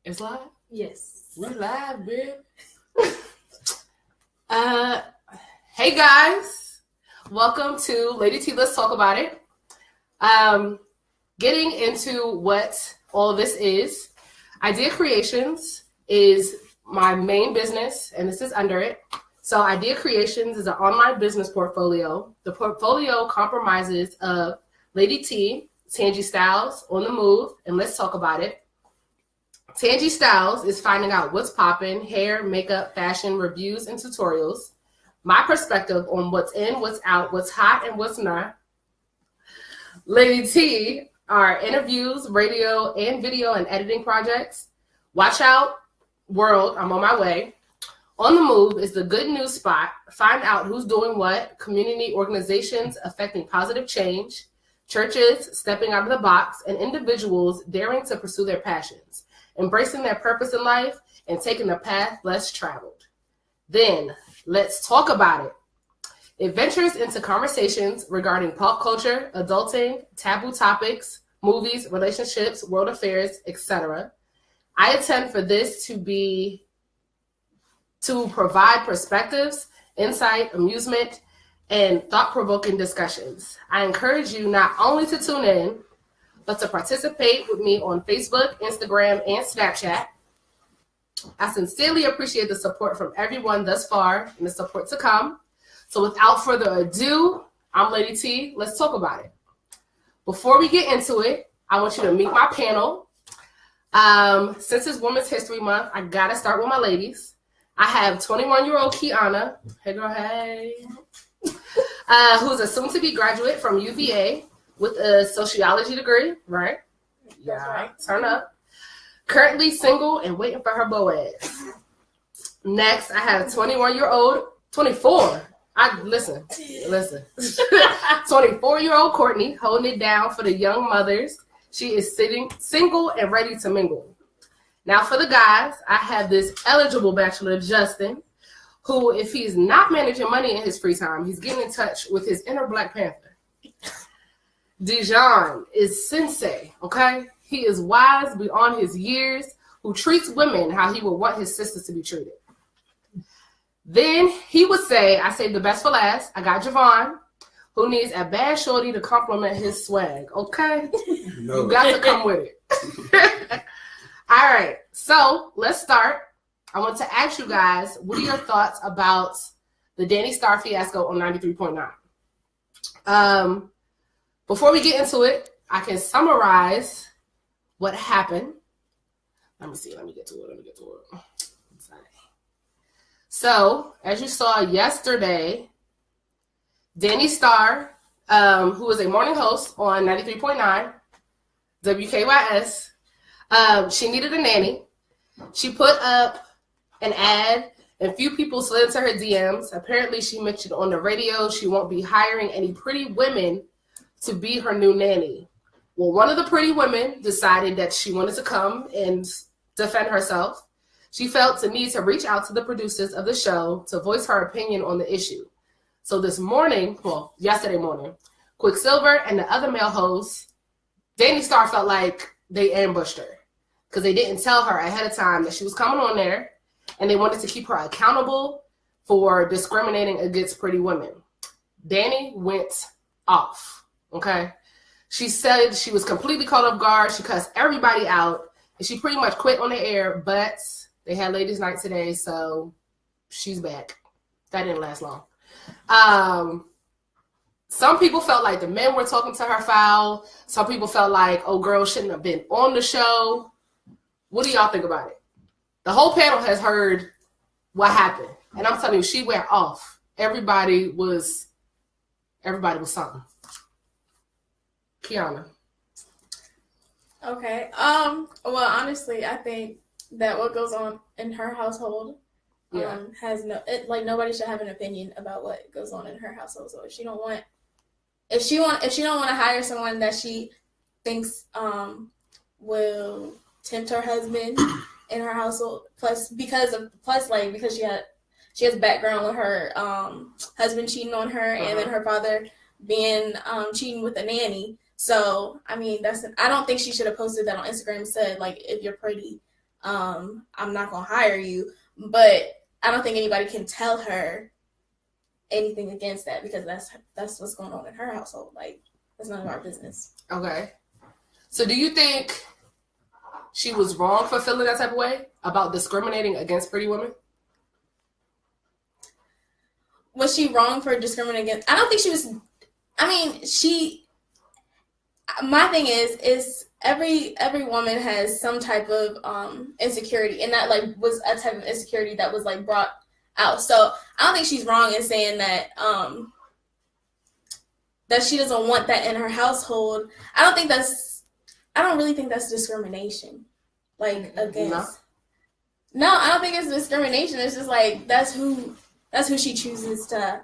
It's live? Yes. We're live, bitch. Hey guys. Welcome to LadyT. Let's talk about it. Getting into what all this is. Idea Creations is my main business, and this is under it. So Idea Creations is an online business portfolio. The portfolio compromises of LadyT, Tangy Styles, On the Move, and Let's Talk About It. Tangy Styles is finding out what's poppin', hair, makeup, fashion, reviews, and tutorials. My perspective on what's in, what's out, what's hot, and what's not. LadyT are interviews, radio, and video and editing projects. Watch out, world, I'm on my way. On the Move is the good news spot. Find out who's doing what, community organizations affecting positive change, churches stepping out of the box, and individuals daring to pursue their passions, embracing their purpose in life, and taking the path less traveled. Then, let's talk about it. It ventures into conversations regarding pop culture, adulting, taboo topics, movies, relationships, world affairs, etc. I intend for this to provide perspectives, insight, amusement, and thought-provoking discussions. I encourage you not only to tune in, but to participate with me on Facebook, Instagram, and Snapchat. I sincerely appreciate the support from everyone thus far and the support to come. So without further ado, I'm LadyT. Let's talk about it. Before we get into it, I want you to meet my panel. Since it's Women's History Month, I gotta start with my ladies. I have 21-year-old Kiana. Hey girl, hey. Who's a soon-to-be graduate from UVA with a sociology degree, right? Yeah, right. Turn up. Currently single and waiting for her Boaz. Next, I have 24. Listen. 24-year-old Courtney holding it down for the young mothers. She is sitting single and ready to mingle. Now for the guys, I have this eligible bachelor, Justin, who, if he's not managing money in his free time, he's getting in touch with his inner Black Panther. Dijon is sensei, okay? He is wise beyond his years, who treats women how he would want his sisters to be treated. Then he would say, I saved the best for last. I got Javon, who needs a bad shorty to compliment his swag, okay? No. You got to come with it. All right, so let's start. I want to ask you guys, what are your thoughts about the Danny Starr fiasco on 93.9? Before we get into it, I can summarize what happened. Let me get to it. So, as you saw yesterday, Danny Starr, who is a morning host on 93.9, WKYS, she needed a nanny. She put up an ad, and few people slid into her DMs. Apparently, she mentioned on the radio she won't be hiring any pretty women to be her new nanny. Well, one of the pretty women decided that she wanted to come and defend herself. She felt the need to reach out to the producers of the show to voice her opinion on the issue. So yesterday morning, Quicksilver and the other male hosts, Danny Starr felt like they ambushed her because they didn't tell her ahead of time that she was coming on there, and they wanted to keep her accountable for discriminating against pretty women. Danny went off, okay? She said she was completely caught off guard. She cussed everybody out, and she pretty much quit on the air, but they had ladies' night today, so she's back. That didn't last long. Some people felt like the men were talking to her foul. Some people felt like, oh, girl shouldn't have been on the show. What do y'all think about it? The whole panel has heard what happened, and I'm telling you, she went off. Everybody was something. Kiana. Okay. Well, honestly, I think that what goes on in her household has nobody should have an opinion about what goes on in her household. So if she don't want to hire someone that she thinks will tempt her husband in her household, because she has background with her husband cheating on her, and then her father being cheating with a nanny. So I mean, I don't think she should have posted that on Instagram and said, like, if you're pretty, I'm not gonna hire you. But I don't think anybody can tell her anything against that because that's what's going on in her household. Like, that's none of our business. Okay. So do you think she was wrong for feeling that type of way about discriminating against pretty women? Was she wrong for discriminating against? I don't think she was. I mean, my thing is every woman has some type of insecurity, and that like was a type of insecurity that was like brought out. So I don't think she's wrong in saying that that she doesn't want that in her household. I don't really think that's discrimination. Like against. No, I don't think it's discrimination. It's just like that's who she chooses to.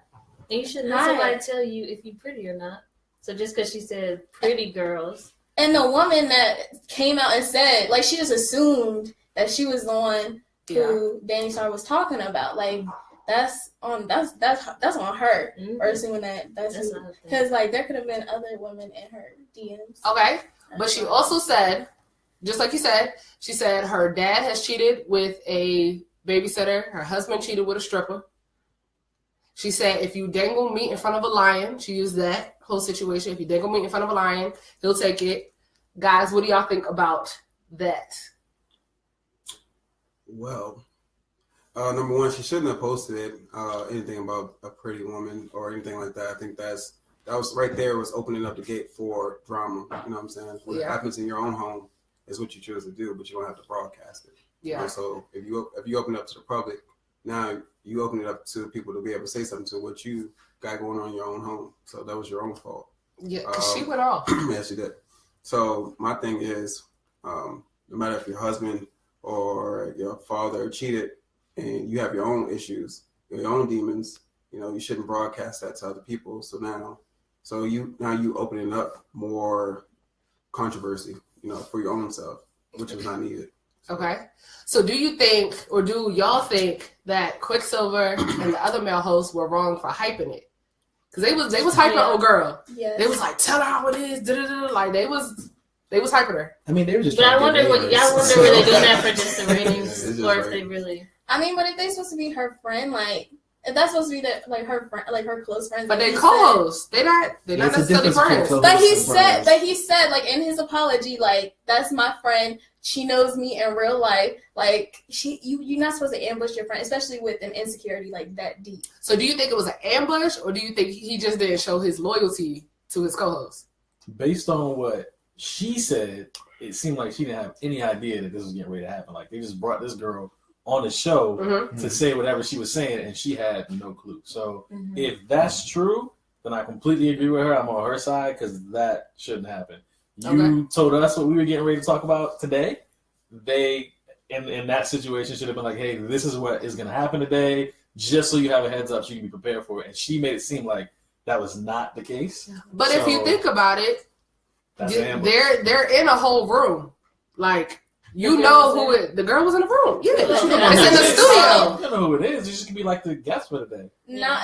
And you shouldn't let somebody tell you if you're pretty or not. So just because she said pretty girls. And the woman that came out and said, like, she just assumed that she was the one who Danny Starr was talking about. Like, that's on her for assuming that's because like there could have been other women in her DMs. Okay, but she also said, just like you said, she said her dad has cheated with a babysitter. Her husband cheated with a stripper. She said, if you dangle meat in front of a lion, she used that whole situation. If you dangle meat in front of a lion, he'll take it. Guys, what do y'all think about that? Well, number one, she shouldn't have posted anything about a pretty woman or anything like that. I think that was right there was opening up the gate for drama. You know what I'm saying? What happens in your own home is what you choose to do, but you don't have to broadcast it. Yeah. And so if you open it up to the public, now you open it up to people to be able to say something to what you got going on in your own home. So that was your own fault. Yeah, because she went off. Yeah, she did. So my thing is, no matter if your husband or your father cheated and you have your own issues, your own demons, you shouldn't broadcast that to other people. So you opening up more controversy, for your own self, which was not needed. Okay. So do you think, or do y'all think that Quicksilver and the other male hosts were wrong for hyping it? Because they was hyping old girl. Yes. They was like, tell her how it is. Da-da-da. Like they was hyping her. I mean, they were just. But I wonder were they doing that for just the ratings, or if they really. I mean, but if they supposed to be her friend, like if that's supposed to be her friend, like her close friends. But they co-hosts. They're not necessarily friends. But he said, like in his apology, like that's my friend. She knows me in real life. Like you're not supposed to ambush your friend, especially with an insecurity like that deep. So do you think it was an ambush, or do you think he just didn't show his loyalty to his co-host? Based on what she said, it seemed like she didn't have any idea that this was getting ready to happen. Like they just brought this girl on the show to say whatever she was saying, and she had no clue. So if that's true, then I completely agree with her. I'm on her side because that shouldn't happen. You told us what we were getting ready to talk about today. They, in that situation, should have been like, hey, this is what is going to happen today, just so you have a heads up so you can be prepared for it. And she made it seem like that was not the case. But if you think about it, they're in a whole room. Like, you know who the girl was in the room. Yeah, it's in the studio. You don't know who it is. You just can be like the guest for the day.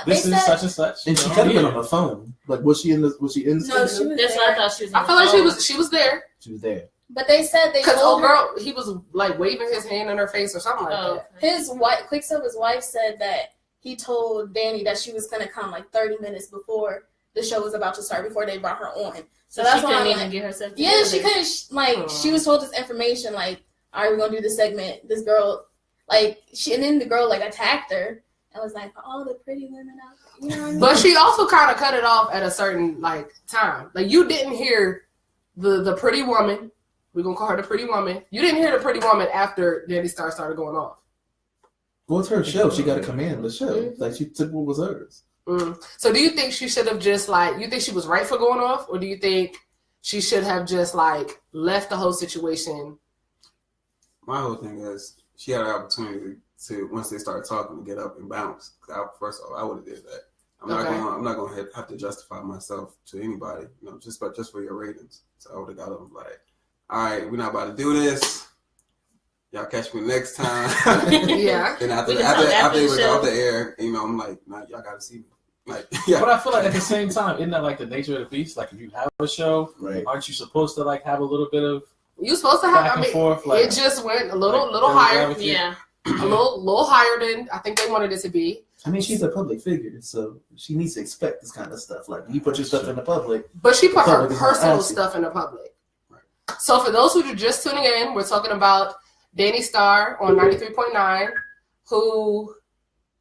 This is such and such. And she could have been on the phone. Like, was she in the? No, studio? she was. That's what I thought she was. I feel like she was there. She was there. But they said because old girl, he was like waving his hand in her face or something like that. His wife, Quicksilver's wife, said that he told Danny that she was gonna come like 30 minutes before the show was about to start, before they brought her on. So that's she why couldn't even get herself together. Yeah, she couldn't. Like she was told this information. Like, all right, we're gonna do this segment. This girl, and then the girl like attacked her and was like, all the pretty women out there. You know what I mean? But she also kind of cut it off at a certain time. Like you didn't hear the pretty woman. We're going to call her the pretty woman. You didn't hear the pretty woman after Danny Starr started going off. Well, it's her show. She got to command the show. Like, she took what was hers. So do you think she should have just, you think she was right for going off? Or do you think she should have just, left the whole situation? My whole thing is she had an opportunity to, once they started talking, to get up and bounce. First of all, I would have did that. I'm not going to have to justify myself to anybody, just for your ratings. So I would have got up and all right, we're not about to do this. Y'all catch me next time. Yeah. And after they were off the air, I'm like, nah, y'all got to see me. But I feel like at the same time, isn't that the nature of the beast? Like if you have a show, aren't you supposed to have a little bit of You supposed to have. Back I and mean, forth, like, it just went a little like, higher. Yeah. A little higher than I think they wanted it to be. I mean, she's a public figure, so she needs to expect this kind of stuff. Like, you put your stuff in the public. But she put her Public is personal nasty. stuff in the public. So for those who are just tuning in, we're talking about Danny Starr on 93.9, who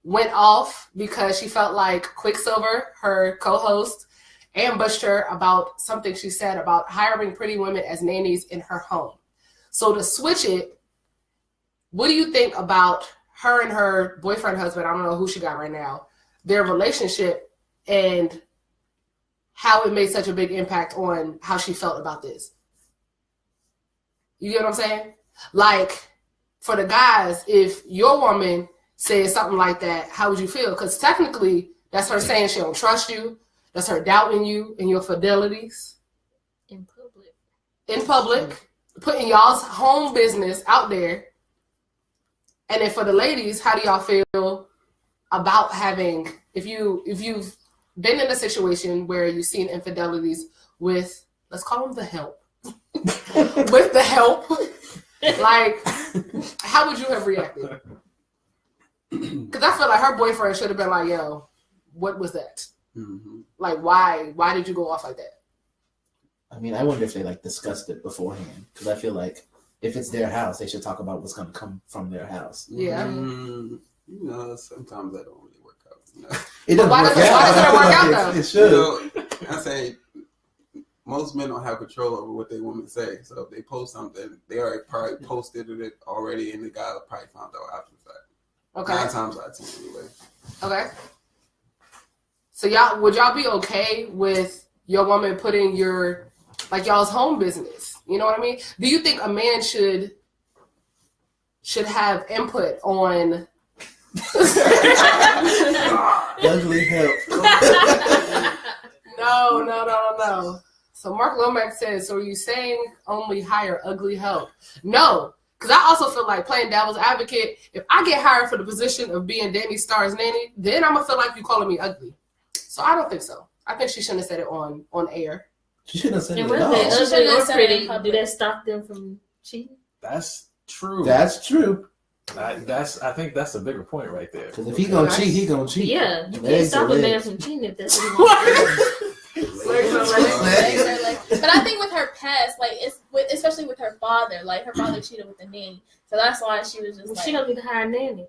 went off because she felt like Quicksilver, her co-host, ambushed her about something she said about hiring pretty women as nannies in her home. So to switch it, what do you think about her and her boyfriend, husband, I don't know who she got right now, their relationship and how it made such a big impact on how she felt about this? You get what I'm saying? Like, for the guys, if your woman says something like that, how would you feel? Because technically, that's her saying she don't trust you. That's her doubting you and your fidelities. In public. In public. Putting y'all's home business out there. And then for the ladies, how do y'all feel about having, if you've been in a situation where you've seen infidelities with, let's call them the help. With the help. Like, how would you have reacted? Because I feel like her boyfriend should have been like, yo, what was that? Mm-hmm. Like, why did you go off like that? I mean, I wonder if they like discussed it beforehand, because I feel like if it's their house, they should talk about what's going to come from their house. Yeah. You know, sometimes that don't really work out. You know? It doesn't Why work doesn't it work out, out. though? It should. You know, I say most men don't have control over what they women say. So if they post something, they already probably posted it already, and the guy probably found out after the fact. Okay. 9 times out of 10 anyway. Okay. So would y'all be okay with your woman putting y'all's home business? You know what I mean? Do you think a man should have input on Ugly help. No. So Mark Lomax says, so are you saying only hire ugly help? No. Because I also feel like, playing devil's advocate, if I get hired for the position of being Danny Starr's nanny, then I'm going to feel like you calling me ugly. So I don't think so. I think she shouldn't have said it on air. She shouldn't have said And it whether at they all. ugly or said it pretty, in do public. that stop them from cheating? That's true. That's true. I think that's a bigger point right there. Because if he gonna cheat, he gonna cheat. Yeah, you can't Legs stop are a man legs. from cheating if that's what he wants. But I think with her past, like especially with her father, like her father cheated with the nanny, so that's why she was just Well, like, she don't need to hire a nanny.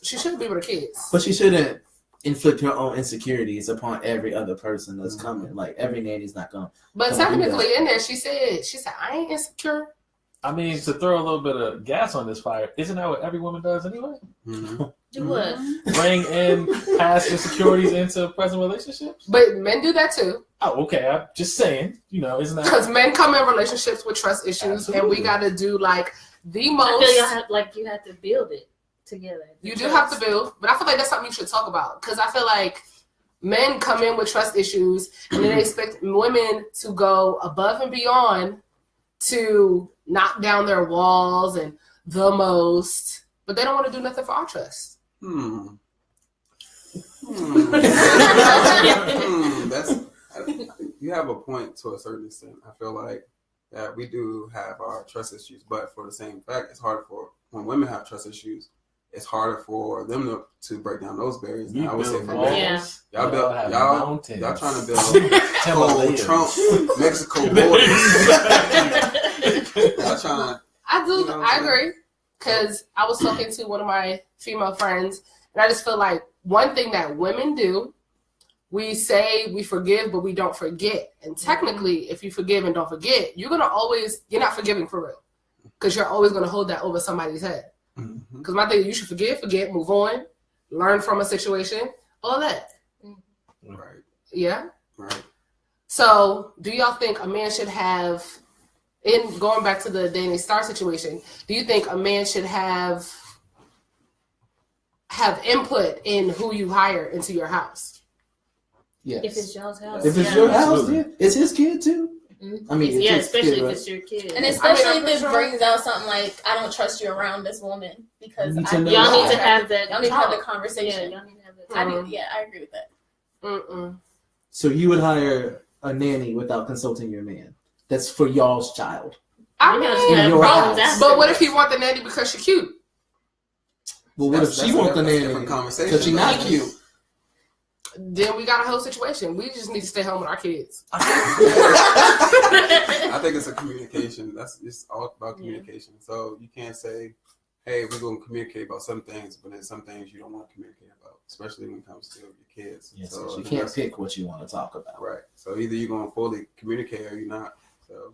She shouldn't be with her kids. But she shouldn't inflict her own insecurities upon every other person that's coming. Like, every nanny's not gonna. But Don't do technically in there, she said, I ain't insecure. I mean, to throw a little bit of gas on this fire, isn't that what every woman does anyway? Mm-hmm. Do what? Bring in past insecurities into present relationships? But men do that too. Oh, okay. I'm just saying, isn't that... Because men come in relationships with trust issues, Absolutely. and we got to do like the most. I feel you have to build it together. You do have to build, but I feel like that's something you should talk about. Because I feel like men come in with trust issues, and then they expect women to go above and beyond to knock down their walls and the most, but they don't want to do nothing for our trust. That's you have a point to a certain extent. I feel like that we do have our trust issues, but for the same fact, it's hard for when women have trust issues. It's harder for them to break down those barriers. You I would say build for walls. Yeah. y'all have y'all trying to build Himalayas. Trump Mexico border. Y'all trying. I do. You know what I I'm saying? agree. Because I was talking to one of my female friends, and I just feel like one thing that women do, we say we forgive, but we don't forget. And technically, if you forgive and don't forget, you're not forgiving for real. Because you're always going to hold that over somebody's head. Because my thing is, you should forget, move on, learn from a situation, all that. Right. Yeah? Right. So, do y'all think a man should have, in going back to the Danny Starr situation, do you think a man should have input in who you hire into your house? Yes. If it's y'all's house. If it's yeah. your house, Absolutely. yeah. It's his kid too. Mhm. I mean, Yeah, it's his especially kid, if right? it's your kid. and especially I'm if it sure. brings out something like, I don't trust you around this woman because You need to I know Y'all why. need to have that. Y'all need to have the talk. conversation. Yeah, y'all need to have that. I talk. do, yeah, I agree with that. Mm-mm. So you would hire a nanny without consulting your man. That's for y'all's child. But what if he want the nanny because she cute? Well, what if she want the nanny because she not cute? Then we got a whole situation. We just need to stay home with our kids. I think it's a communication. It's all about communication. So you can't say, hey, we're going to communicate about some things, but then some things you don't want to communicate about, especially when it comes to your kids. Yes, so you can't pick what you want to talk about. Right. So either you're going to fully communicate or you're not. So.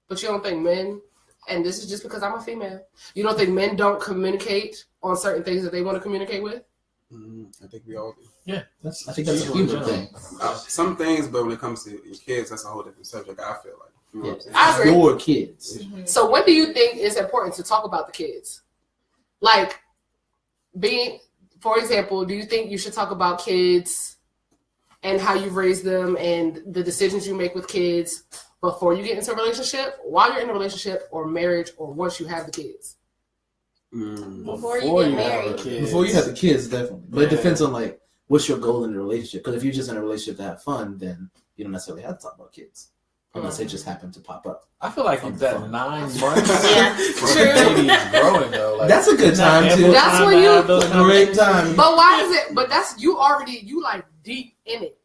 But you don't think men, and this is just because I'm a female, you don't think men don't communicate on certain things that they want to communicate with? I think we all do. Yeah, I think that's a human thing. Some things, but when it comes to your kids, that's a whole different subject. I feel like. You know what I'm saying? I agree. Your kids. Mm-hmm. So when do you think it's important to talk about the kids? Like, for example, do you think you should talk about kids and how you raise them and the decisions you make with kids before you get into a relationship, while you're in a relationship, or marriage, or once you have the kids? Before you get married. Before you have the kids, definitely. But it depends on like what's your goal in the relationship. Because if you're just in a relationship to have fun, then you don't necessarily have to talk about kids unless they just happen to pop up. I feel like that 9 months. True. Baby is growing though. Like, that's a good time too. That's when you great time. But why is it? But that's you like deep in it.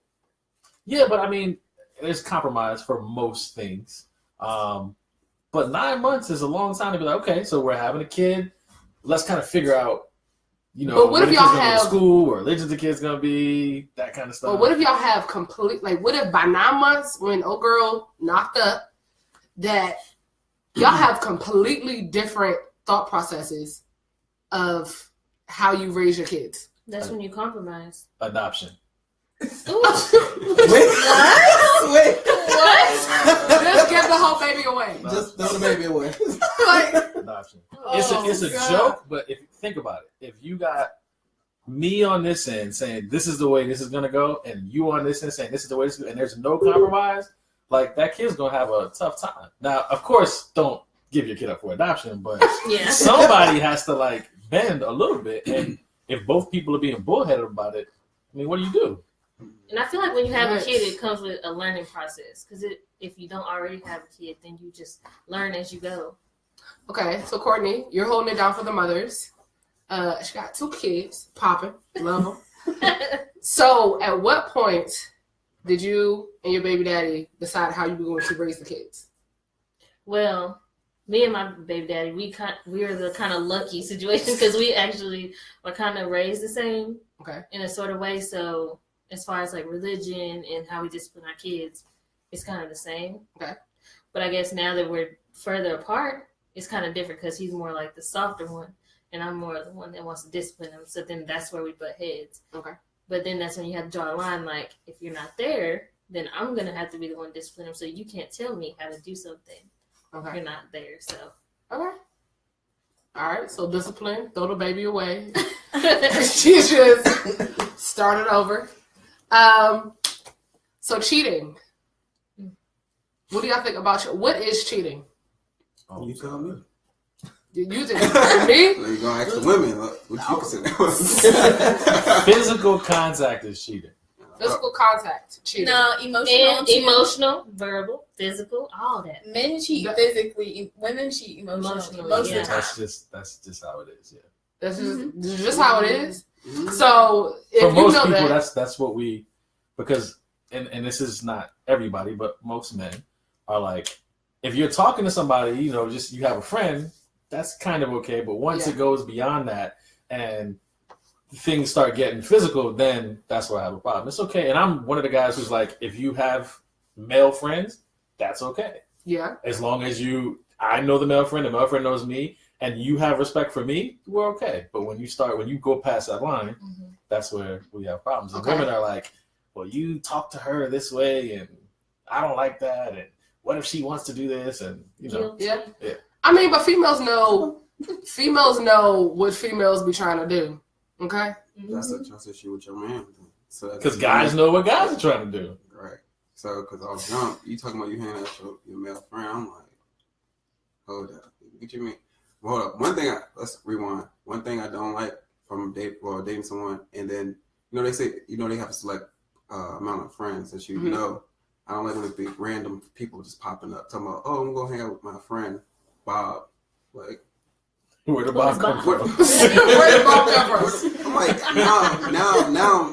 Yeah, but I mean, there's compromise for most things. But 9 months is a long time to be like, okay, so we're having a kid. Let's kind of figure out, but what if y'all have school, or religion the kid's gonna be, that kind of stuff. But what if y'all have what if by 9 months, when old girl knocked up, that y'all have completely different thought processes of how you raise your kids? That's when you compromise. Adoption. Wait. What? Just give the whole baby away. Just throw the baby away. Adoption. It's a joke, but if you think about it, if you got me on this end saying this is the way this is gonna go, and you on this end saying this is the way this is, and there's no compromise, like that kid's gonna have a tough time. Now, of course, don't give your kid up for adoption, but somebody has to like bend a little bit, and if both people are being bullheaded about it, I mean, what do you do? And I feel like when you have a kid, it comes with a learning process. Because if you don't already have a kid, then you just learn as you go. Okay, so Courtney, you're holding it down for the mothers. She got 2 kids, popping, love them. So at what point did you and your baby daddy decide how you were going to raise the kids? Well, me and my baby daddy, we were the kind of lucky situation because we actually were kind of raised the same in a sort of way. So as far as like religion and how we discipline our kids, it's kind of the same. Okay. But I guess now that we're further apart, it's kind of different because he's more like the softer one and I'm more the one that wants to discipline him. So then that's where we butt heads. Okay. But then that's when you have to draw a line. Like, if you're not there, then I'm going to have to be the one to discipline him. So you can't tell me how to do something. Okay. You're not there. So. Okay. All right. So discipline, throw the baby away. She just started over. So cheating. What do y'all think about what is cheating? Oh, you tell me. You did me? You're gonna ask the women what you consider. Physical contact is cheating. Physical contact, cheating. No, emotional, verbal, physical, all that. Men cheat physically, women cheat emotionally. Most of the time. That's just how it is. Yeah. That's just how it is. So if for most you know people, that's what we, because and this is not everybody, but most men are like, if you're talking to somebody, just you have a friend, that's kind of okay. But once it goes beyond that and things start getting physical, then that's where I have a problem. It's okay. And I'm one of the guys who's like, if you have male friends, that's okay. Yeah. As long as I know the male friend knows me, and you have respect for me, we're okay. But when you go past that line, that's where we have problems. And women are like, well, you talk to her this way, and I don't like that, and what if she wants to do this? And yeah. I mean, but females know what females be trying to do. Okay, that's a trust issue with your man. So because guys know what guys are trying to do. Right. So because I was drunk, you talking about you hanging out with your male friend. I'm like, hold up, what you mean? Hold up. Let's rewind. One thing I don't like from dating someone, and then they say they have a select amount of friends that you know. I don't like when it be random people just popping up talking about, oh, I'm gonna hang out with my friend, Bob. Like, where the Bob come from? Where the Bob come from? I'm like,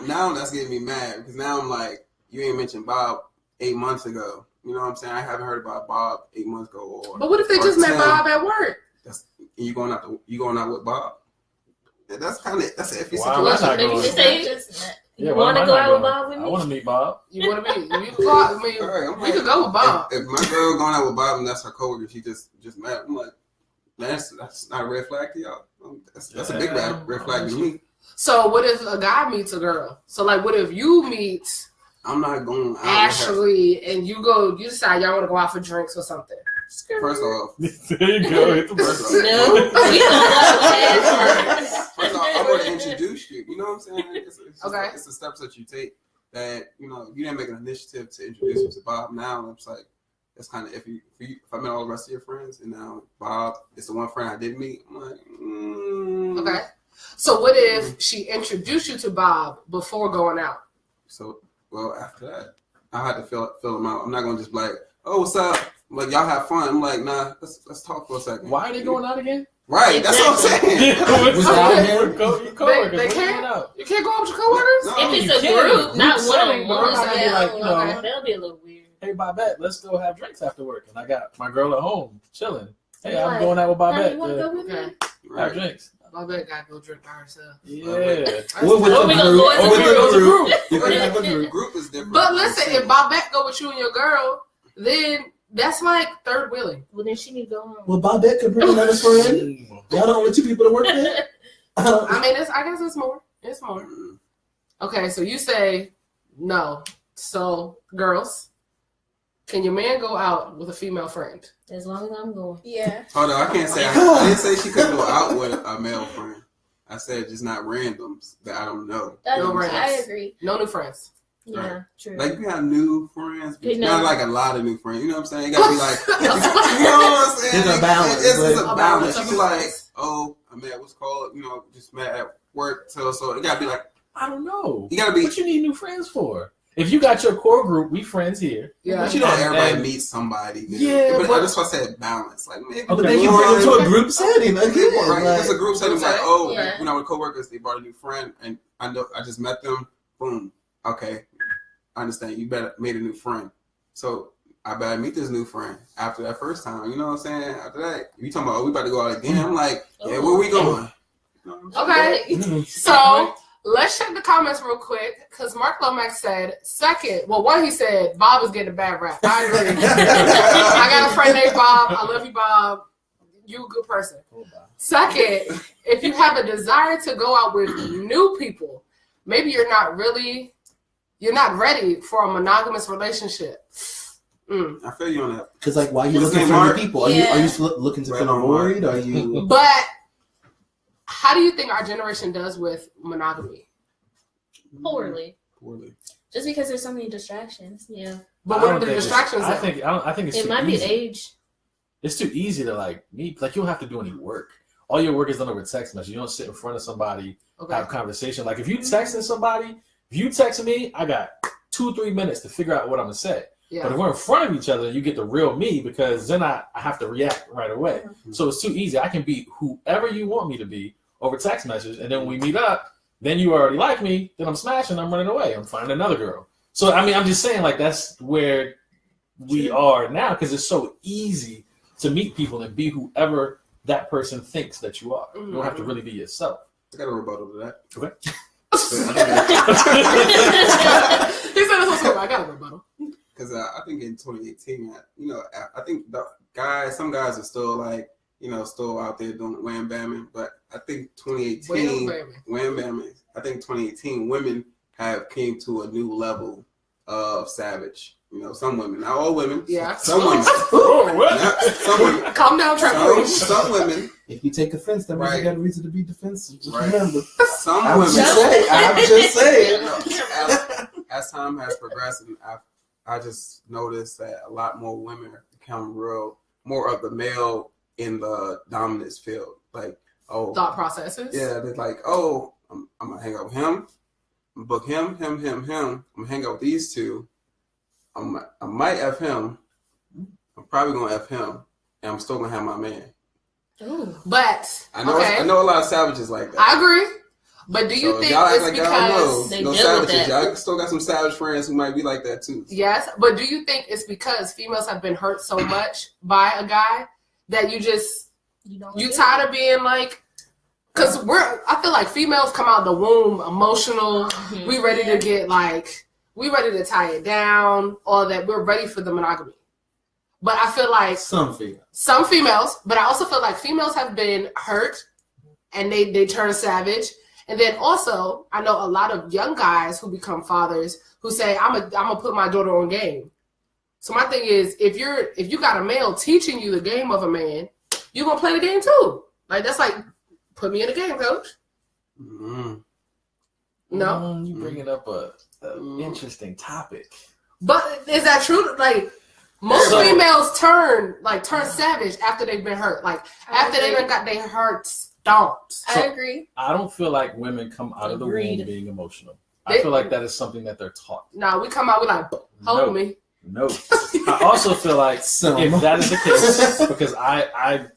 now that's getting me mad because now I'm like, you ain't mentioned Bob 8 months ago. You know what I'm saying? I haven't heard about Bob 8 months ago. But what if they just met Bob at work? You going out with Bob? That's an iffy Wow, situation. You want to go out with Bob with me? I want to meet Bob. You want to meet? We could go with Bob. If my girl going out with Bob and that's her coworker, she just met. I'm like, that's not a red flag to y'all. That's a big red flag to me. So what if a guy meets a girl? So like, what if you meet? I'm not going out Ashley, and you decide y'all want to go out for drinks or something. First off, there you go. First off, I want to introduce you. You know what I'm saying? It's the steps that you take that, you didn't make an initiative to introduce you to Bob. Now it's like, it's kind of iffy for you. If I met all the rest of your friends and now Bob is the one friend I did meet, I'm like, Okay. So what if she introduced you to Bob before going out? So, well, after that, I had to fill him out. I'm not going to just be like, oh, what's up? I'm like, y'all have fun. I'm like, nah, let's talk for a second. Why are they going out again? Right, that's what I'm saying. They can't. You can't go out with your coworkers? No, if it's a group, not setting, one-on-one. That'll be a little weird. Hey, Bobette, let's go have drinks after work. And I got my girl at home chilling. Hey, I'm going out with Bobette. You want to go with me? Have drinks. Bobette got to go drink by herself. Yeah. With a group is different. But listen, if Bobette go with you and your girl, then that's like third wheeling. Well, then she need to go home. Well, Bobette could bring another friend. Y'all the only two people to work with. I mean, I guess it's more. It's more. Okay, so you say no. So, girls, can your man go out with a female friend? As long as I'm going. Yeah. Oh no, I can't say. I didn't say she couldn't go out with a male friend. I said just not randoms that I don't know. No randoms. I agree. No new friends. Yeah, true. Like you have new friends, but You know. not like a lot of new friends. You know what I'm saying? It gotta be like, you know what I'm saying? There's a balance. It's a balance. Balance. You like, oh, I met what's called, just met at work. So it gotta be like, I don't know. you gotta be. What you need new friends for? If you got your core group, we friends here. Yeah. But everybody meets somebody. Yeah, but but that's why I said balance. Like maybe. But then you bring them to a group setting again. Right? Like, It's a group setting. Like, oh, Yeah. when I was coworkers, they brought a new friend, and I just met them. Boom. Okay. I understand. You made a new friend. So I better meet this new friend after that first time. You know what I'm saying? After that, you talking about, we about to go out again. I'm like, yeah, where we going? Okay. So let's check the comments real quick because Mark Lomax said, one, he said, Bob is getting a bad rap. I agree. I got a friend named Bob. I love you, Bob. You a good person. Second, if you have a desire to go out with new people, maybe you're not ready for a monogamous relationship. I feel you on that. Because why are you looking for new people? Are you looking to feel worried? Are you? But how do you think our generation does with monogamy? Poorly. Just because there's so many distractions. Yeah. But what are the distractions? I think it's It too might easy. be age. It's too easy to meet. Like you don't have to do any work. All your work is done over text message. You don't sit in front of somebody, have conversation. Like if you texting somebody, if you text me, I got 2-3 minutes to figure out what I'm gonna say. Yeah. But if we're in front of each other, you get the real me because then I have to react right away. Mm-hmm. So it's too easy. I can be whoever you want me to be over text message, and then when we meet up, then you already like me. Then I'm smashing. I'm running away. I'm finding another girl. So I mean, I'm just saying that's where we are now because it's so easy to meet people and be whoever that person thinks that you are. You don't have to really be yourself. I got a rebuttal to that. Okay. He said it's also I got a rebuttal. Because I think in 2018, I think some guys are still still out there doing wham bamming, but I think 2018, wham bamming. I think 2018 women have came to a new level of savage. Some women, not all women. Yeah. Some women. Some women. Calm down, Trevor. Some women. If you take offense, that means you got a reason to be defensive. Just remember. Some I'm women. just saying. As time has progressed, I just noticed that a lot more women become more of the male in the dominance field. Like, thought processes. Yeah, they're like, I'm gonna hang out with him, book him. I'm gonna hang out with these two. I might F him. I'm probably gonna F him. and I'm still gonna have my man. Ooh. But I know a lot of savages like that. I agree. But do you think it's like because no savages? Y'all still got some savage friends who might be like that too. Yes, but do you think it's because females have been hurt so much by a guy that you tired of being like? Because I feel like females come out the womb emotional. Mm-hmm. We ready to get we ready to tie it down. All that, we're ready for the monogamy. But I feel like some females, but I also feel like females have been hurt and they turn savage. And then also, I know a lot of young guys who become fathers who say, I'm gonna put my daughter on game. So my thing is, if you got a male teaching you the game of a man, you're gonna play the game too. Like that's like, put me in the game, coach. Mm-hmm. No, you bringing up a interesting topic. But is that true? Like most females turn savage after they've been hurt. Like after they've got their hearts stomped. I agree. I don't feel like women come out of the womb being emotional. I feel like that is something that they're taught. No, we come out, we like, hold me. No. I also feel like if that is the case, because I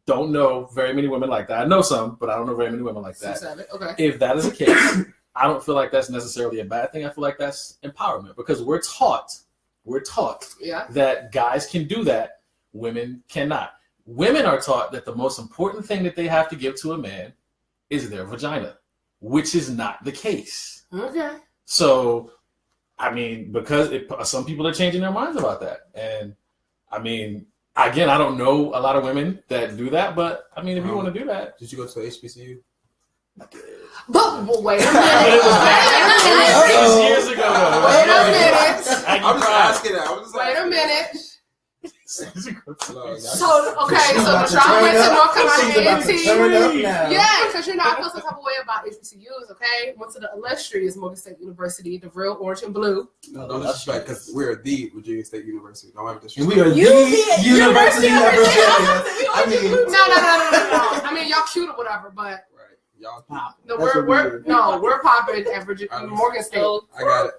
don't know very many women like that. I know some, but I don't know very many women like that. Okay. If that is the case, I don't feel like that's necessarily a bad thing. I feel like that's empowerment because we're taught that guys can do that, women cannot. Women are taught that the most important thing that they have to give to a man is their vagina, which is not the case. Okay. So, I mean, because some people are changing their minds about that. And, I mean, again, I don't know a lot of women that do that, but, I mean, if you want to do that. Did you go to HBCU? But wait a minute. Years ago. Wait a minute. I'm just asking that. Wait a minute. So the child went to North Carolina A&T. Yeah, because I feel some type of way about HBCUs. Okay, went to the illustrious Morgan State University, the real orange and blue. No, don't disrespect, because we're the Virginia State University. Don't have disrespect. And we are the University of Virginia. I mean, no. I mean, y'all cute or whatever, but y'all pop. No, we're popping at Virginia, Morgan State. I got it.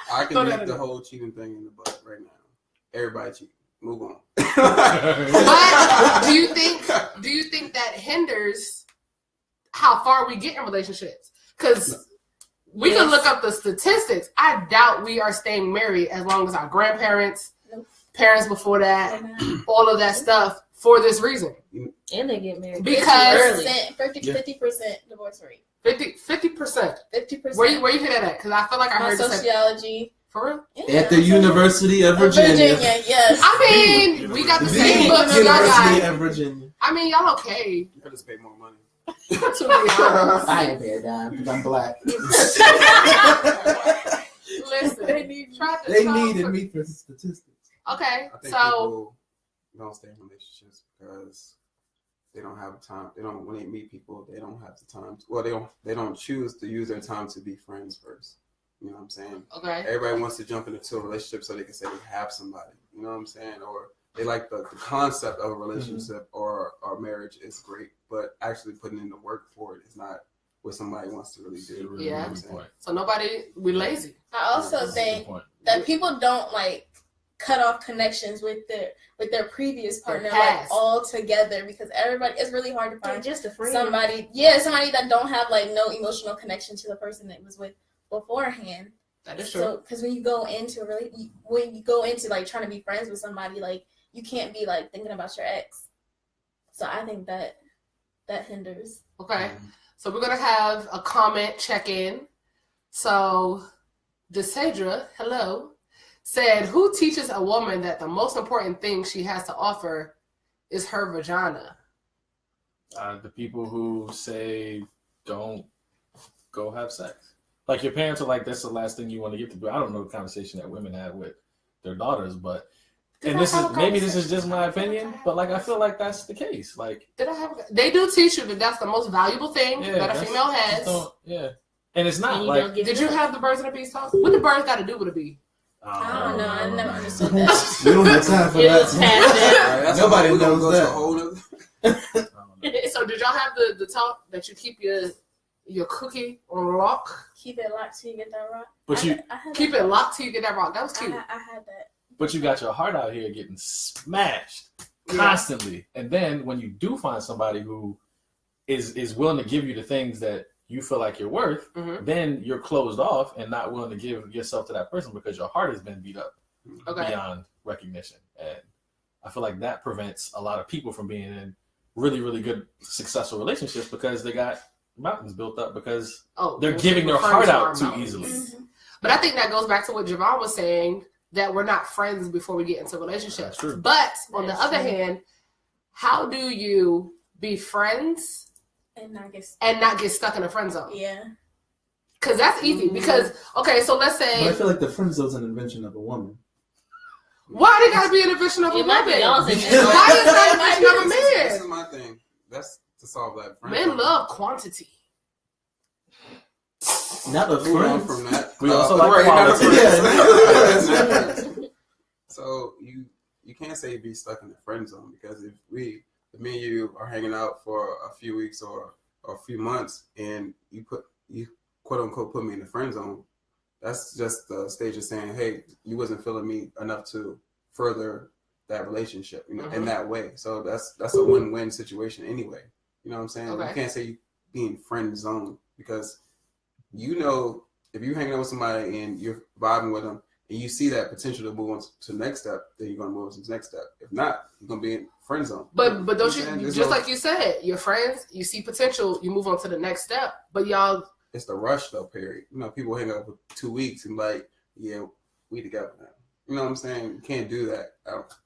I can nip the whole cheating thing in the butt right now. Everybody cheat. Move on. But do you think that hinders how far we get in relationships? Because we can look up the statistics. I doubt we are staying married as long as our grandparents, parents before that, all of that stuff for this reason. And they get married because 50% divorce rate. 50%. 50%. Where you hear that at? Because I feel like I heard sociology. For real? Yeah. At the University of Virginia. Yes. I mean, we got the same books y'all got. University of Virginia. I mean, y'all okay. You gotta pay more money. I ain't pay a dime because I'm black. Listen, they needed me for statistics. Okay, I think people don't stay in relationships because they don't have time. When they meet people, they don't have the time. They don't choose to use their time to be friends first. You know what I'm saying? Okay. Everybody wants to jump into a relationship so they can say they have somebody. You know what I'm saying? Or they like the concept of a relationship or marriage is great, but actually putting in the work for it is not what somebody wants to really do. Yeah. You know so we lazy. I also think that people don't cut off connections with their previous partner all together because it's really hard to find just a friend. somebody that don't have no emotional connection to the person that was with beforehand. That is true. So because when you go into trying to be friends with somebody, you can't be thinking about your ex. So I think that hinders. Okay. So we're gonna have a comment check-in. So Desadra, hello, said, who teaches a woman that the most important thing she has to offer is her vagina? The people who say don't go have sex. Like your parents are that's the last thing you want to get to do. I don't know the conversation that women have with their daughters, but this is just my opinion, but I feel like that's the case. They do teach you that that's the most valuable thing that a female has. And it's not did you have the birds and the bees talk? What the birds got to do with a bee? I don't know. I never understood that. We don't have time for that. Nobody knows that. So did y'all have the talk that you keep your cookie on lock? Keep it locked till you get that rock. But I keep it locked till you get that rock. That was cute. I had that. but you got your heart out here getting smashed constantly. And then when you do find somebody who is willing to give you the things that you feel like you're worth, then you're closed off and not willing to give yourself to that person because your heart has been beat up beyond recognition. And I feel like that prevents a lot of people from being in really, really good, successful relationships because they got mountains built up because they're giving their heart out too easily. But I think that goes back to what Javon was saying, that we're not friends before we get into relationships. True. But on the other hand, how do you be friends and not get stuck in a friend zone? Yeah. Because that's easy. Because, okay, so let's say... But I feel like the friend zone is an invention of a woman. Why they gotta be an invention of a woman? Why is that an invention of a man? This is my thing. That's to solve that friend. Men love quantity. Not a friend. From that. We also like quality. So you can't say be stuck in the friend zone, because if me and you are hanging out for a few weeks or a few months and you quote unquote put me in the friend zone, that's just the stage of saying, hey, you wasn't feeling me enough to further that relationship, in that way. So that's a win-win situation anyway. You know what I'm saying? Okay. You can't say you being friend zone, because if you're hanging out with somebody and you're vibing with them and you see that potential to move on to the next step, then you're going to move on to the next step. If not, you're going to be in friend zone. But don't you, just like you said, your friends, you see potential, you move on to the next step. But y'all... It's the rush though, period. People hang out for 2 weeks and like, yeah, we together now. You know what I'm saying? You can't do that.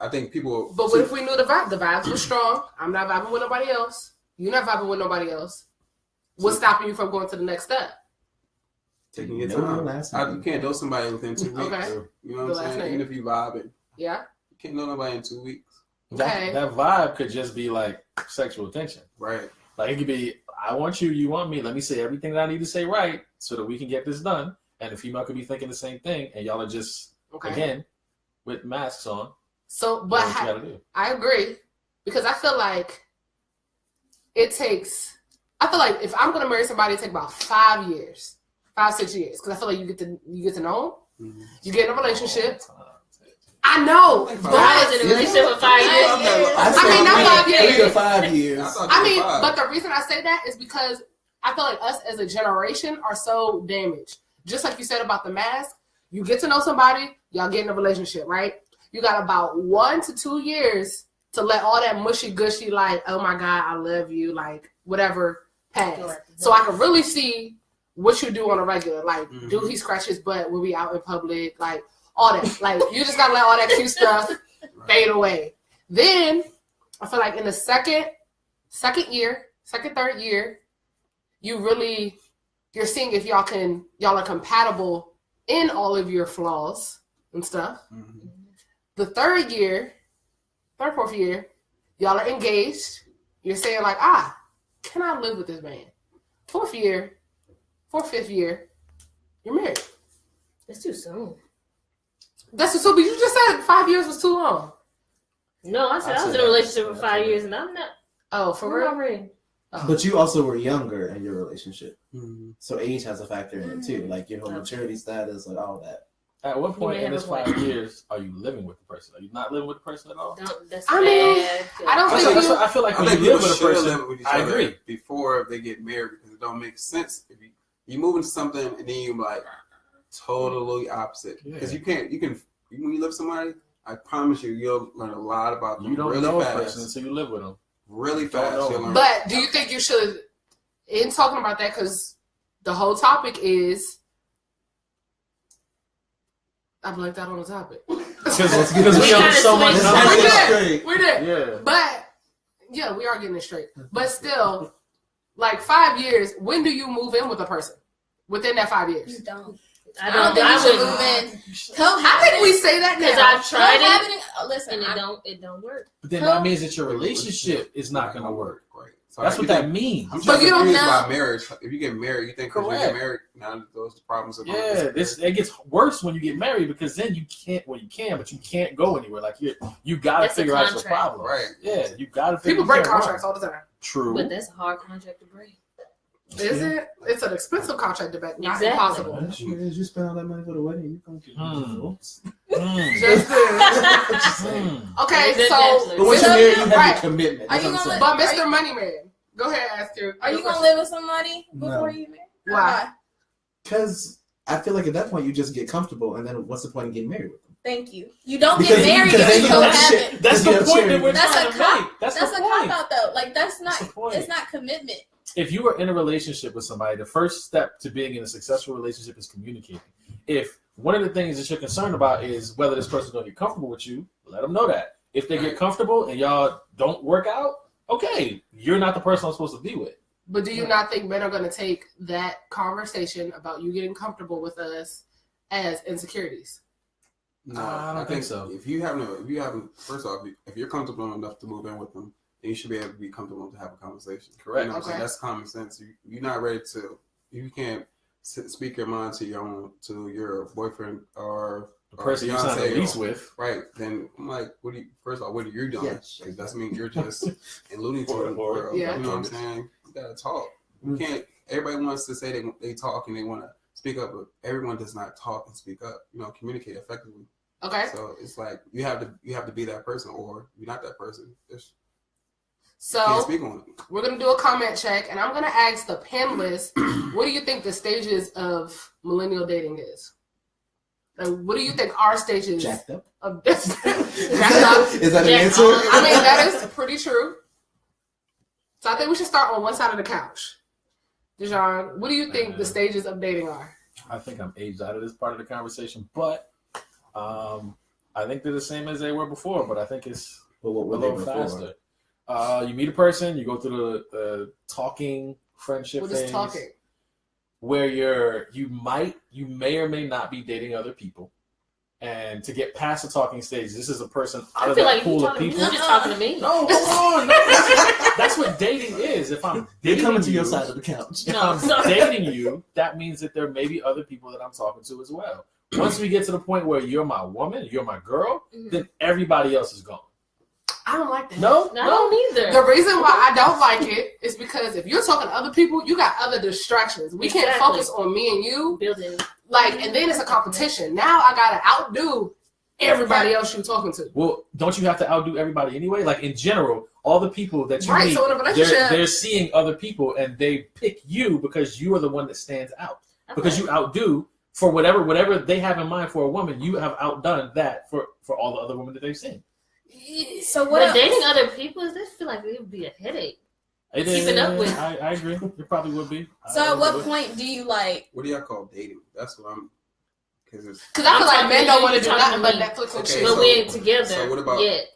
I think people... But what if we knew the vibe? The vibes were strong. I'm not vibing with nobody else. You're not vibing with nobody else. What's stopping you from going to the next step? Taking your time. You can't know somebody within 2 weeks. Okay. You know what I'm saying? Even if you vibing. Yeah. You can't know nobody in 2 weeks. Okay. That vibe could just be like sexual tension. Right. Like it could be, I want you, you want me. Let me say everything that I need to say right so that we can get this done. And the female could be thinking the same thing, and y'all are just, again, with masks on. So, but I agree, because I feel like if I'm going to marry somebody, it takes about 5 years. 5-6 years, because I feel like you get to know them, you get in a relationship. I know, but I was in a relationship for 5 years. I mean, not 5 years. 3 to 5 years. I mean, but the reason I say that is because I feel like us as a generation are so damaged. Just like you said about the mask, you get to know somebody, y'all get in a relationship, right? You got about 1 to 2 years to let all that mushy gushy, like, oh my God, I love you, like whatever, pass. So I can really see what you do on a regular, like, do he scratch his butt when we out in public, like all that. Like, you just gotta let all that cute stuff fade away. Then I feel like in the second, third year, you're seeing if y'all are compatible in all of your flaws and stuff. The third, fourth year, y'all are engaged. You're saying like, can I live with this man? Fourth, fifth year, you're married. That's too soon. That's too soon, but you just said 5 years was too long. No, I said I was in a relationship for 5 years and I'm not. Oh, for real? Oh. But you also were younger in your relationship. So age has a factor in it too. Like your whole maturity status, like all that. At what point in this 5 years are you living with the person? Are you not living with the person at all? I don't think I feel like when you live with a person, I agree. Before they get married, because it don't make sense if you move into something and then you like totally opposite. Because you can when you live with somebody, I promise you'll learn a lot about them. You don't really know fast. a person until you live with them. Really fast. But do you think you should, in talking about that, because the whole topic is, I blanked out on the topic. Because we have so much. We're there. Yeah. But yeah, we are getting it straight. But still, like 5 years, when do you move in with a person? Within that 5 years? You don't. I don't think you should move in. How can we say that now? Because I've tried it. Listen, it don't work. But then that means that your relationship is not going to work. Right. So that's what that means. But you don't know about marriage. If you get married, you think because you get married, now those problems are going to it gets worse when you get married, because then you can't. Well, you can, but you can't go anywhere. Like you got to figure out your problem. Right. Yeah, you got to figure. People break contracts all the time. True. But that's a hard contract to break. Is it? It's an expensive contract to bet, not Exactly. impossible. You spend all that money for the wedding, you come to Okay, Just so but once you're married, you have your commitment. Are you That's what I'm gonna saying. But Mr. Moneyman, go ahead, ask your. Are you gonna live with somebody before No. you marry? Why? Because I feel like at that point you just get comfortable, and then what's the point of getting married with them? Thank you. You don't Because- get married because if then you you don't cohabit. share- That's the Yeah, point that we're That's trying a to cop. make. That's a the cop point. out though. Like that's That's the not. point. It's not commitment. If you are in a relationship with somebody, the first step to being in a successful relationship is communicating. If one of the things that you're concerned about is whether this person's going to get comfortable with you, let them know that. If they get comfortable and y'all don't work out, okay, you're not the person I'm supposed to be with. But do you not think men are going to take that conversation about you getting comfortable with us as insecurities? No, I don't think so. If you haven't, first off, if you're comfortable enough to move in with them, then you should be able to be comfortable to have a conversation. Correct. You know, Okay. so that's common sense. You're not ready to. You can't speak your mind to your boyfriend or The person you signed a fiancé lease or- with. Right. Then I'm like, first of all, what are you doing? Yes. Because that means you're just in Looney Tunes Or- world. yeah. You know what I'm saying? You gotta talk. You can't. Everybody wants to say they talk and they want to speak up, but everyone does not talk and speak up. You know, communicate effectively. Okay. So it's like you have to be that person, or you're not that person. Just So can't speak on it. we're going to do a comment check, and I'm going to ask the panelists, what do you think the stages of millennial dating is? Like, what do you think our stages Jacked up. of jacked up? Is that an Jacked answer? up. I mean, that is pretty true. So I think we should start on one side of the couch. Dijon, what do you think the stages of dating are? I think I'm aged out of this part of the conversation, but I think they're the same as they were before, but I think it's Well, what a were they little before? faster. You meet a person, you go through the talking friendship What is phase, talking? where you may or may not be dating other people, and to get past the talking stage, this is a person out I of feel that like pool you're of talking, people. you're just talking to me. No, hold on. No, that's what dating is. If I'm They're dating coming to you, your side of the couch. if No, I'm sorry. dating you, that means that there may be other people that I'm talking to as well. Once we get to the point where you're my woman, you're my girl, then everybody else is gone. I don't like that. No, I don't either. The reason why I don't like it is because if you're talking to other people, you got other distractions. We can't Exactly. focus on me and you. Building. Like, and then it's a competition. Now I gotta outdo everybody else you're talking to. Well, don't you have to outdo everybody anyway? Like in general, all the people that you Right, meet, so in a relationship- they're seeing other people and they pick you because you are the one that stands out. Because you outdo for whatever they have in mind for a woman, you have outdone that for all the other women that they've seen. So what? But else? dating other people, I feel like it would be a headache. Keeping up with. I agree. It probably would be. So at what point do you like? What do y'all call dating? That's what I'm. Because I feel like talking men to don't you, want to do you're nothing but talking to Netflix and Okay, shit. But so- we ain't together so what about- yet.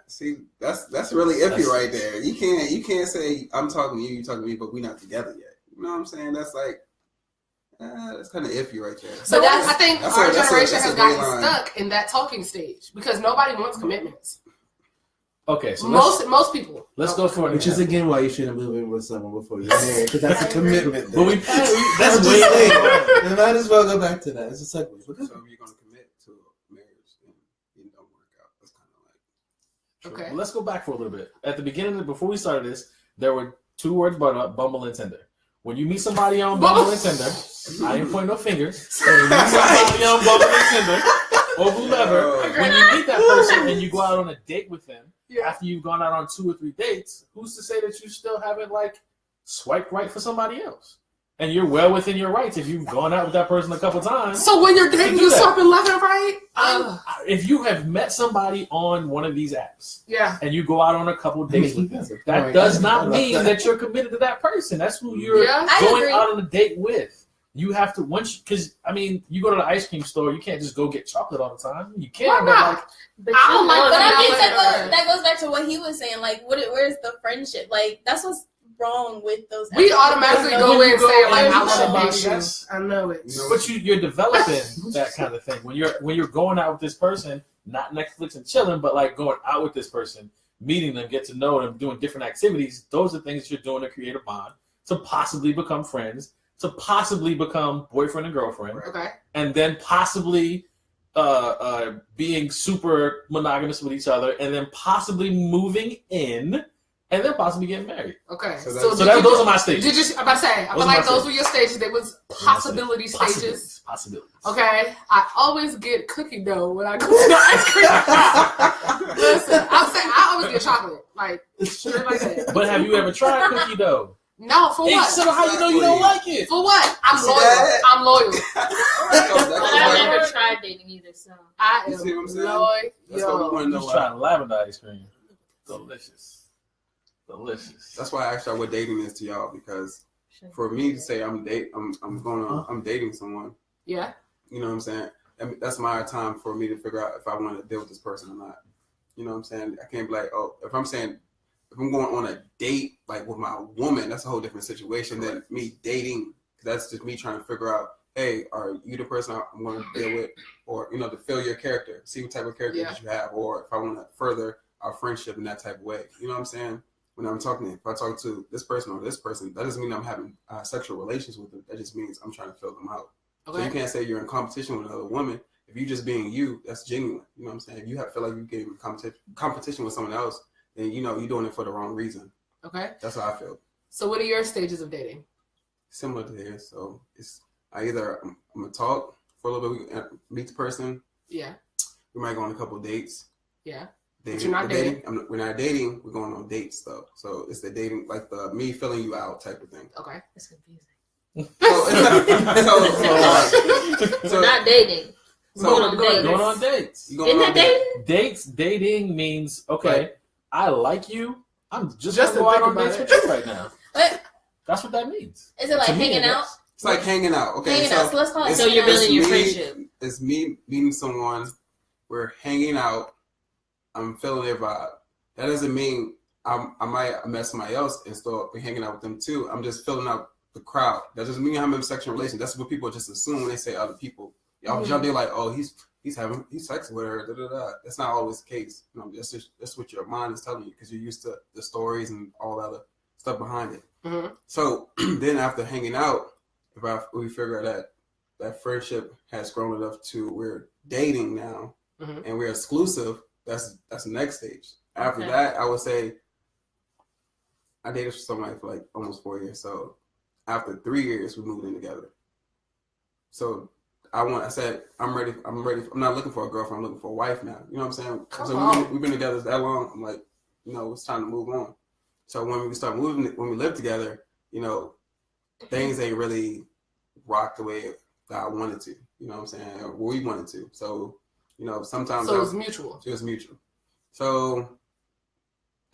see, that's really iffy right there. You can't say I'm talking to you, you talking to me, but we're not together yet. You know what I'm saying? That's like that's kind of iffy right there. So I think That's our a- that's a- generation that's a has gotten gray line. stuck in that talking stage because nobody wants commitments. Okay, so Most people. let's don't go for want it. Which is again why you shouldn't move in with someone before you're married, because that's a commitment. But Then. that's I'm way just saying. You might as well go back to that. It's a segue. So if you're gonna commit to a marriage and it don't work out, that's kind of like Okay. Well, let's go back for a little bit. At the beginning, before we started this, there were two words brought up: Bumble and Tinder. When you meet somebody on Bumble and Tinder, I ain't pointing no fingers. When you meet somebody on Bumble and Tinder or whoever, when you meet that person and you go out on a date with them, after you've gone out on 2 or 3 dates, who's to say that you still haven't like swiped right for somebody else? And you're well within your rights if you've gone out with that person a couple times. So when you're dating, do you that. swiping left and right? If you have met somebody on one of these apps, Yeah. and you go out on a couple dates with them, Right. that does not mean that you're committed to that person. That's who you're Yeah. I going agree. out on a date with. You have to because you go to the ice cream store, you can't just go get chocolate all the time. You can, Why but not? like But I don't you like know But that. I think Yeah. that goes back to what he was saying. Like, where's the friendship? Like, that's what's wrong with those. We automatically When go you in and go say, like, in I with want somebody, to date you. that's- I know it. You know, but you're developing that kind of thing. When you're going out with this person, not Netflix and chilling, but like going out with this person, meeting them, get to know them, doing different activities. Those are things you're doing to create a bond, to possibly become friends, to possibly become boyfriend and girlfriend, Okay. and then possibly being super monogamous with each other, and then possibly moving in and they'll possibly get married. Okay. So those are my stages. Did you? I'm about to say. I feel like those were your stages. They was possibility stages. Possibilities. Okay. I always get cookie dough when I go to the ice cream shop. Listen, I always get chocolate, like straight like that. But have you ever tried cookie dough? No, for what? So how you know you don't like it? For what? I'm loyal. I'm loyal. But I've never tried dating either, so I am loyal. That's what we want to know. Just trying lavender ice cream. Delicious. That's why I asked y'all what dating is to y'all, because for me to say I'm dating someone. Yeah. You know what I'm saying? That's my time for me to figure out if I want to deal with this person or not. You know what I'm saying? I can't be like, oh, if I'm going on a date like with my woman, that's a whole different situation than me dating. That's just me trying to figure out, hey, are you the person I'm going to deal with, or to fill your character, see what type of character that you have, or if I want to further our friendship in that type of way. You know what I'm saying? When if I talk to this person or this person, that doesn't mean I'm having sexual relations with them. That just means I'm trying to fill them out. Okay. So you can't say you're in competition with another woman. If you're just being you, that's genuine. You know what I'm saying? If you feel like you get in competition with someone else, then you're doing it for the wrong reason. Okay. That's how I feel. So what are your stages of dating? Similar to theirs. So I'm gonna talk for a little bit, we meet the person. Yeah. We might go on a couple of dates. Yeah. But you're not dating? We're not dating. We're going on dates, though. So it's the dating, like the me filling you out type of thing. Okay. That's confusing. So not dating. Going on dates. Isn't that dating? Dating means, okay, right. I like you. I'm just going to go out on dates with you right now. What? That's what that means. Is it like hanging out? It's like hanging out. Okay. So let's call it. So you're building your friendship. It's me meeting someone. We're hanging out. I'm feeling their vibe. That doesn't mean I might met somebody else and still be hanging out with them too. I'm just filling out the crowd. That doesn't mean I'm in a sexual relation. That's what people just assume when they say other people. Y'all jump in like, oh, he's sexing with her. Da, da, da. That's not always the case. That's what your mind is telling you because you're used to the stories and all the other stuff behind it. Mm-hmm. So then after hanging out, we figure that friendship has grown enough to we're dating now and we're exclusive. That's the next stage. After that, I would say I dated somebody for like almost 4 years. So after 3 years, we moved in together. So I said I'm ready. I'm not looking for a girlfriend. I'm looking for a wife now. You know what I'm saying? We've been together that long. I'm like, it's time to move on. So when we lived together, things ain't really rocked the way that I wanted to. You know what I'm saying? Or we wanted to. So. Sometimes. So it was mutual. It was mutual. So,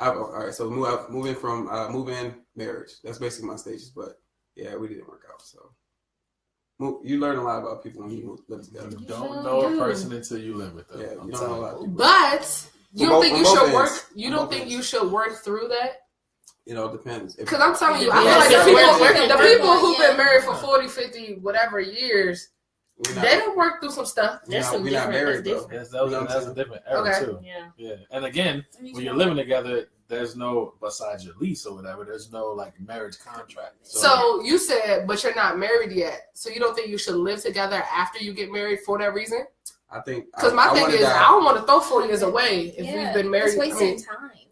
all right. So move in, marriage. That's basically my stages. But yeah, we didn't work out. So you learn a lot about people when you live together. You don't know a person until you live with them. Yeah, you don't know a lot of people. But you don't think you should work? You don't think you should work through that? It all depends. Because I'm telling you, I feel like the people who've been married for 40, 50, whatever years. They don't work through some stuff. We're not married though. That's a different era too. Yeah. And again, when you're living together, there's no, besides your lease or whatever, there's no like marriage contract. So you said, but you're not married yet. So you don't think you should live together after you get married for that reason? I think because my thing is, I don't want to throw 4 years away if we've been married. It's wasting time. You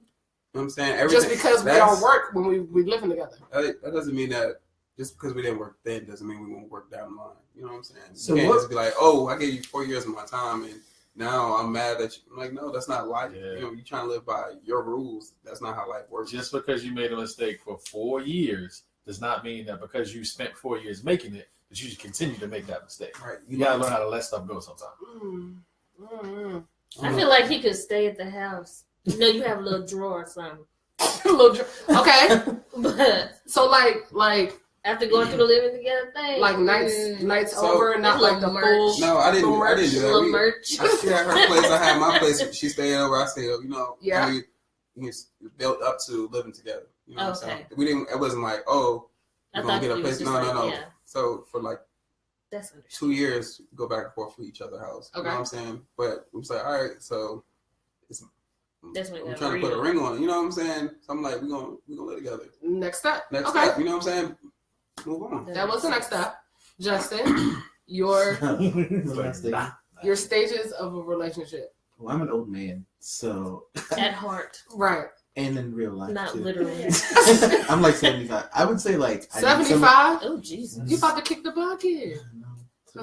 know what I'm saying? Just because we don't work when we living together. That doesn't mean that. Just because we didn't work then doesn't mean we won't work down the line. You know what I'm saying? So you can't just be like, oh, I gave you 4 years of my time and now I'm mad that you. I'm like, no, that's not life. Yeah. You're trying to live by your rules. That's not how life works. Just because you made a mistake for 4 years does not mean that because you spent 4 years making it, that you should continue to make that mistake. Right. You gotta learn how to let stuff go sometimes. I feel like he could stay at the house. You have a little drawer or something. Okay. But so like after going through the living together thing, like nights over, not like the full. No, I didn't do that. Merch. She had her place. I had my place. She stayed over. I stayed over. Yeah. We built up to living together. You know what I'm saying? We didn't. It wasn't like, oh, we're gonna get a place. No. Yeah. So for like 2 years, go back and forth to each other's house. Okay. You know what I'm saying? But I'm like, all right, so I'm trying to put a ring on it. You know what I'm saying? So I'm like, we're gonna live together. Next step. Step. You know what I'm saying? Move on. That was the next step. Justin, your stages of a relationship. Well, I'm an old man, so at heart. Right. and in real life. Not too. literally. I'm like 75. I would say like 75. Oh Jesus! You about to kick the bucket?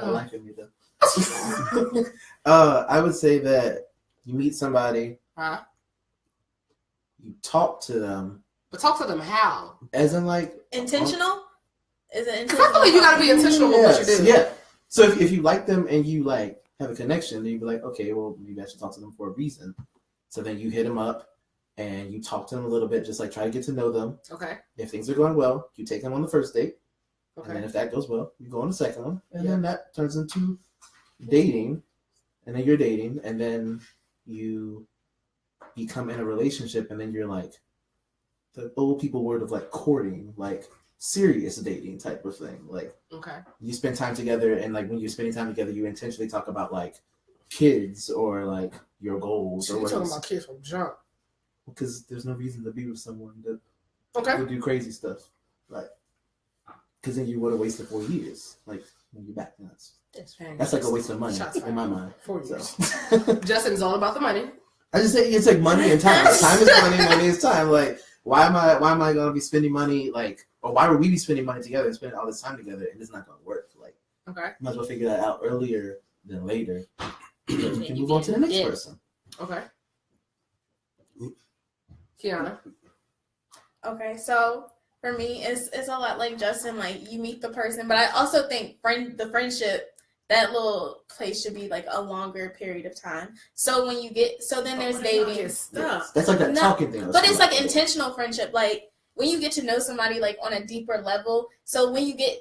I like it, though. I would say that you meet somebody, you talk to them, but talk to them how? As in like intentional. Is it Because intentional? I feel like you gotta be intentional with what you do. Yeah. So if you like them and you like have a connection, then you'd be like, okay, well maybe I should talk to them for a reason. So then you hit them up and you talk to them a little bit, just like try to get to know them. Okay. If things are going well, you take them on the first date. Okay. And then if that goes well, you go on the second one, and then that turns into dating, and then you're dating, and then you become in a relationship, and then you're like the old people word of like courting, like serious dating type of thing. Like you spend time together, and like when you're spending time together, you intentionally talk about like kids or like your goals. So you're talking about kids from jump. Because there's no reason to be with someone that would do crazy stuff, like. Because then you would have wasted 4 years. Like, when you're back, that's like a waste of money in my mind. 4 years. Justin's all about the money. I just say it's like money and time. Time is money, money is time. Like, why am I gonna be spending money like, or why would we be spending money together and spending all this time together and it's not gonna work? Like, might as well figure that out earlier than later. You can move on to the next person. Okay. Kiana. Okay, so. For me, it's a lot like Justin. Like you meet the person, but I also think the friendship, that little place should be like a longer period of time. So when you get, then there's dating. That's like that talking thing. But it's like intentional friendship. Like when you get to know somebody like on a deeper level. So when you get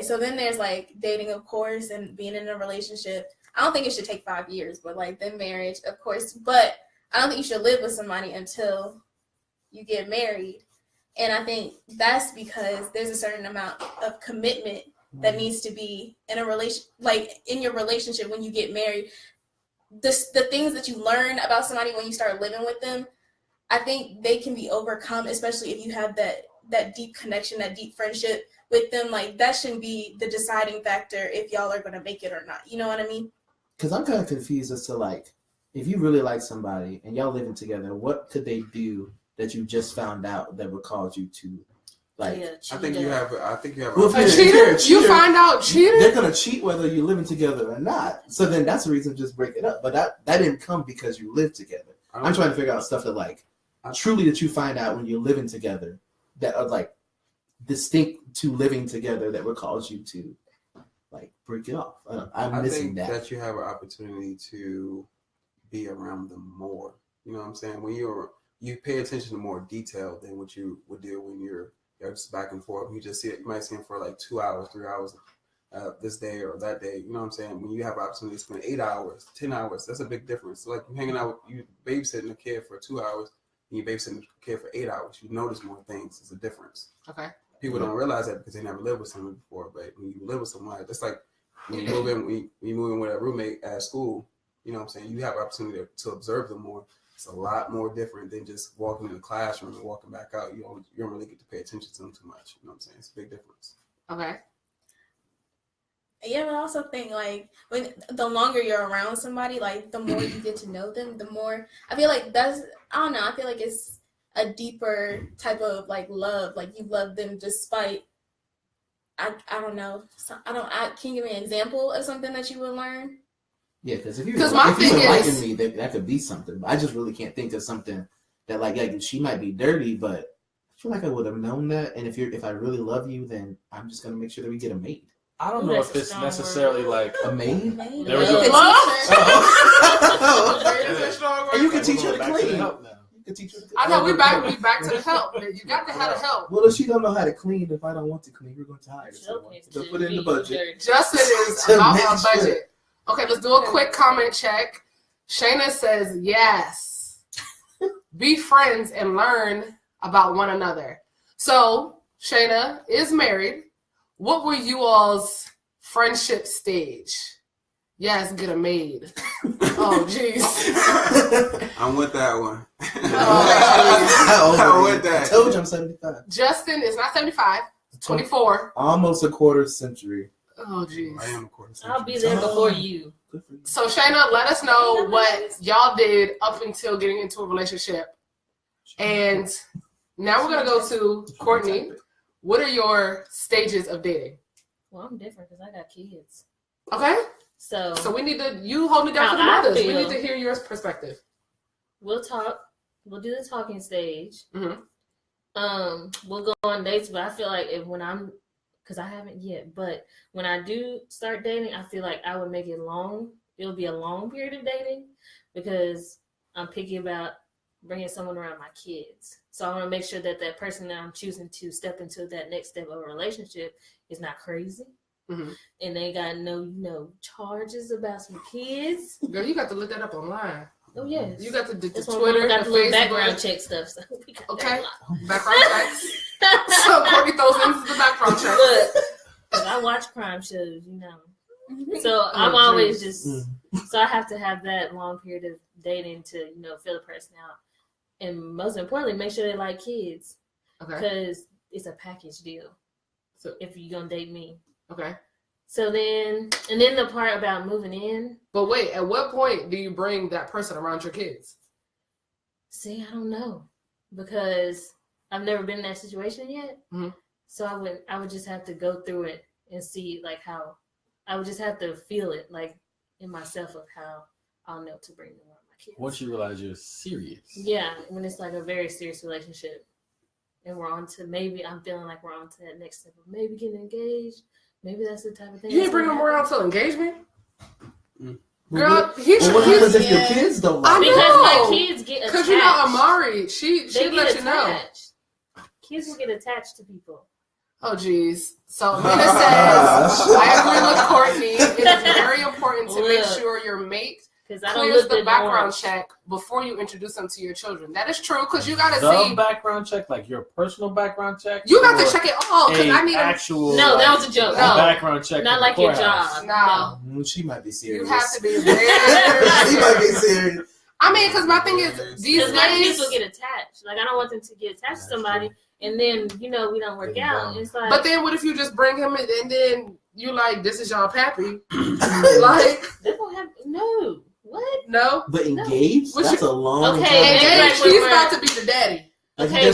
so then there's like dating, of course, and being in a relationship. I don't think it should take 5 years, but like then marriage, of course. But I don't think you should live with somebody until you get married. And I think that's because there's a certain amount of commitment that needs to be in a relation, like in your relationship when you get married. The things that you learn about somebody when you start living with them, I think they can be overcome, especially if you have that deep connection, that deep friendship with them. Like that shouldn't be the deciding factor if y'all are going to make it or not. You know what I mean? Because I'm kind of confused as to like, if you really like somebody and y'all living together, what could they do that you just found out that would cause you to like? I think you have. Well, a cheater. You find out cheater. They're gonna cheat whether you're living together or not. So then that's the reason to just break it up. But that didn't come because you live together. I'm trying to figure out stuff that like truly that you find out when you're living together that are like distinct to living together that would cause you to like break it off. I'm missing that. That you have an opportunity to be around them more. You know what I'm saying? When you pay attention to more detail than what you would do when you're just back and forth. You just see it. You might see him for like 2 hours, 3 hours this day or that day. You know what I'm saying? When you have an opportunity to spend 8 hours, 10 hours, that's a big difference. So like you hanging out with you babysitting a kid for 2 hours and you babysitting a kid for 8 hours, you notice more things. It's a difference. Okay. People don't realize that because they never lived with someone before. But when you live with someone, it's like when you move in, when you move in with a roommate at school. You know what I'm saying? You have an opportunity to observe them more. It's a lot more different than just walking in the classroom and walking back out. You don't really get to pay attention to them too much. You know what I'm saying? It's a big difference. Okay. Yeah, but I also think like when the longer you're around somebody, like the more you get to know them, the more I feel like I don't know. I feel like it's a deeper type of like love. Like you love them despite. I don't know. Can you give me an example of something that you would learn? Yeah, because if you were liking me, that could be something. But I just really can't think of something that like she might be dirty, but I feel like I would have known that. And if I really love you, then I'm just gonna make sure that we get a maid. I don't know if it's necessarily like a maid. There was and you can teach her to clean. I know we back to the help. You got to have the help. Well, if she don't know how to clean, if I don't want to clean, we're going to hire someone. So put it in the budget. Justin is about our budget. Okay, let's do a quick comment check. Shayna says, yes. Be friends and learn about one another. So, Shayna is married. What were you all's friendship stage? Yes, get a maid. Oh, jeez. I'm with that one. I'm with that. I told you I'm 75. Justin is not 75. 24. Almost a quarter century. Oh, jeez. I am a quarter century. I'll be there before you. So, Shayna, let us know what y'all did up until getting into a relationship. And now we're gonna go to Courtney. What are your stages of dating? Well, I'm different because I got kids. Okay. So we need to, you hold me down for the mothers. We need to hear your perspective. We'll talk. We'll do the talking stage. Mm-hmm. We'll go on dates, but I feel like because I haven't yet, but when I do start dating, I feel like I would make it long. It'll be a long period of dating because I'm picky about bringing someone around my kids. So I want to make sure that that person that I'm choosing to step into that next step of a relationship is not crazy. Mm-hmm. And they got no charges about some kids. Girl, you got to look that up online. Oh yes, you got the That's Twitter, we got the the little Facebook. background check stuff. So we got Okay, that background checks. So Courtney throws into the background check. Look, because I watch crime shows, So I'm always just so I have to have that long period of dating to feel the person out, and most importantly, make sure they like kids. Okay, because it's a package deal. So if you're gonna date me, okay. So then the part about moving in. But wait, at what point do you bring that person around your kids? See, I don't know because I've never been in that situation yet. Mm-hmm. So I would just have to go through it and see like how I would just have to feel it like in myself of how I'll know to bring them around my kids. Once you realize you're serious. Yeah, when it's like a very serious relationship, and we're on to maybe I'm feeling like we're on to that next step of maybe getting engaged. Maybe that's the type of thing. You ain't bring them around till engagement? Girl, what happens if your kids don't like it? Because my kids get attached. Because Amari, she let you know. Kids will get attached to people. Oh, geez. So Mina says, I agree with Courtney. It is very important to make sure your mate clears the background check before you introduce them to your children. That is true, because you got to see. The background check, like your personal background check? You got to check it all, because I need actual. No, that was a joke. No. Background check. Not like your job. No. She might be serious. You have to be very She might be serious. I mean, because my thing is, these days. My kids will get attached. Like, I don't want them to get attached to somebody, and then, we don't work out. It's like. But then what if you just bring him in, and then you like, this is y'all pappy? Like. That don't happen. No. What? No. But engaged? No. That's a long time. Engaged, he's about to be the daddy. Okay,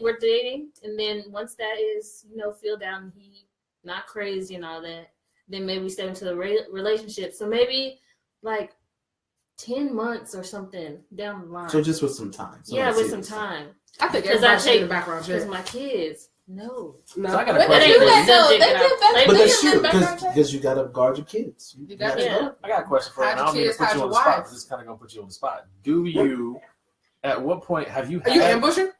we're dating, and then once that is, filled out and he not crazy and all that, then maybe step into the relationship. So maybe like 10 months or something down the line. So just with some time. With some time. I think everybody should the background check. Because my kids. No. So I got a question. But that's true, because you got to guard your kids. I got a question for you. I don't mean to put you on the spot. This is kind of going to put you on the spot. Do you, at what point, have you had... Are you ambushing?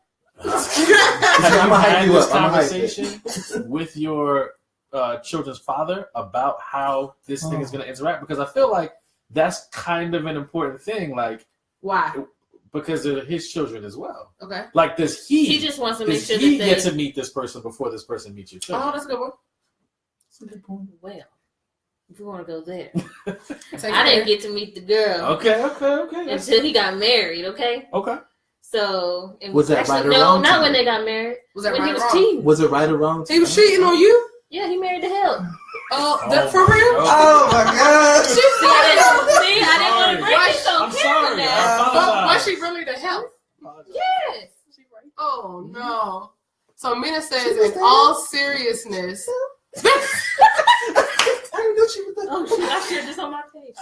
Have you had this conversation with your children's father about how this thing is going to interact? Because I feel like that's kind of an important thing. Like, why? Because they're his children as well. Okay. Like, he just wants to make sure that he gets to meet this person before this person meets your children? Oh, that's a good one. That's a good point. Well, if you want to go there, I didn't get to meet the girl. Okay. Until he got married. Okay. So was that right or no, wrong? No, not when they got married. Was that when right he was or wrong? cheating? Was it right or wrong? He was cheating on you? Yeah, he married the help. For real? Oh my God! I didn't want to bring this on camera now. Was she really the help? Yes. Oh no. So Mina says, in all seriousness. I didn't know she was that. Oh shit! I shared this on my page.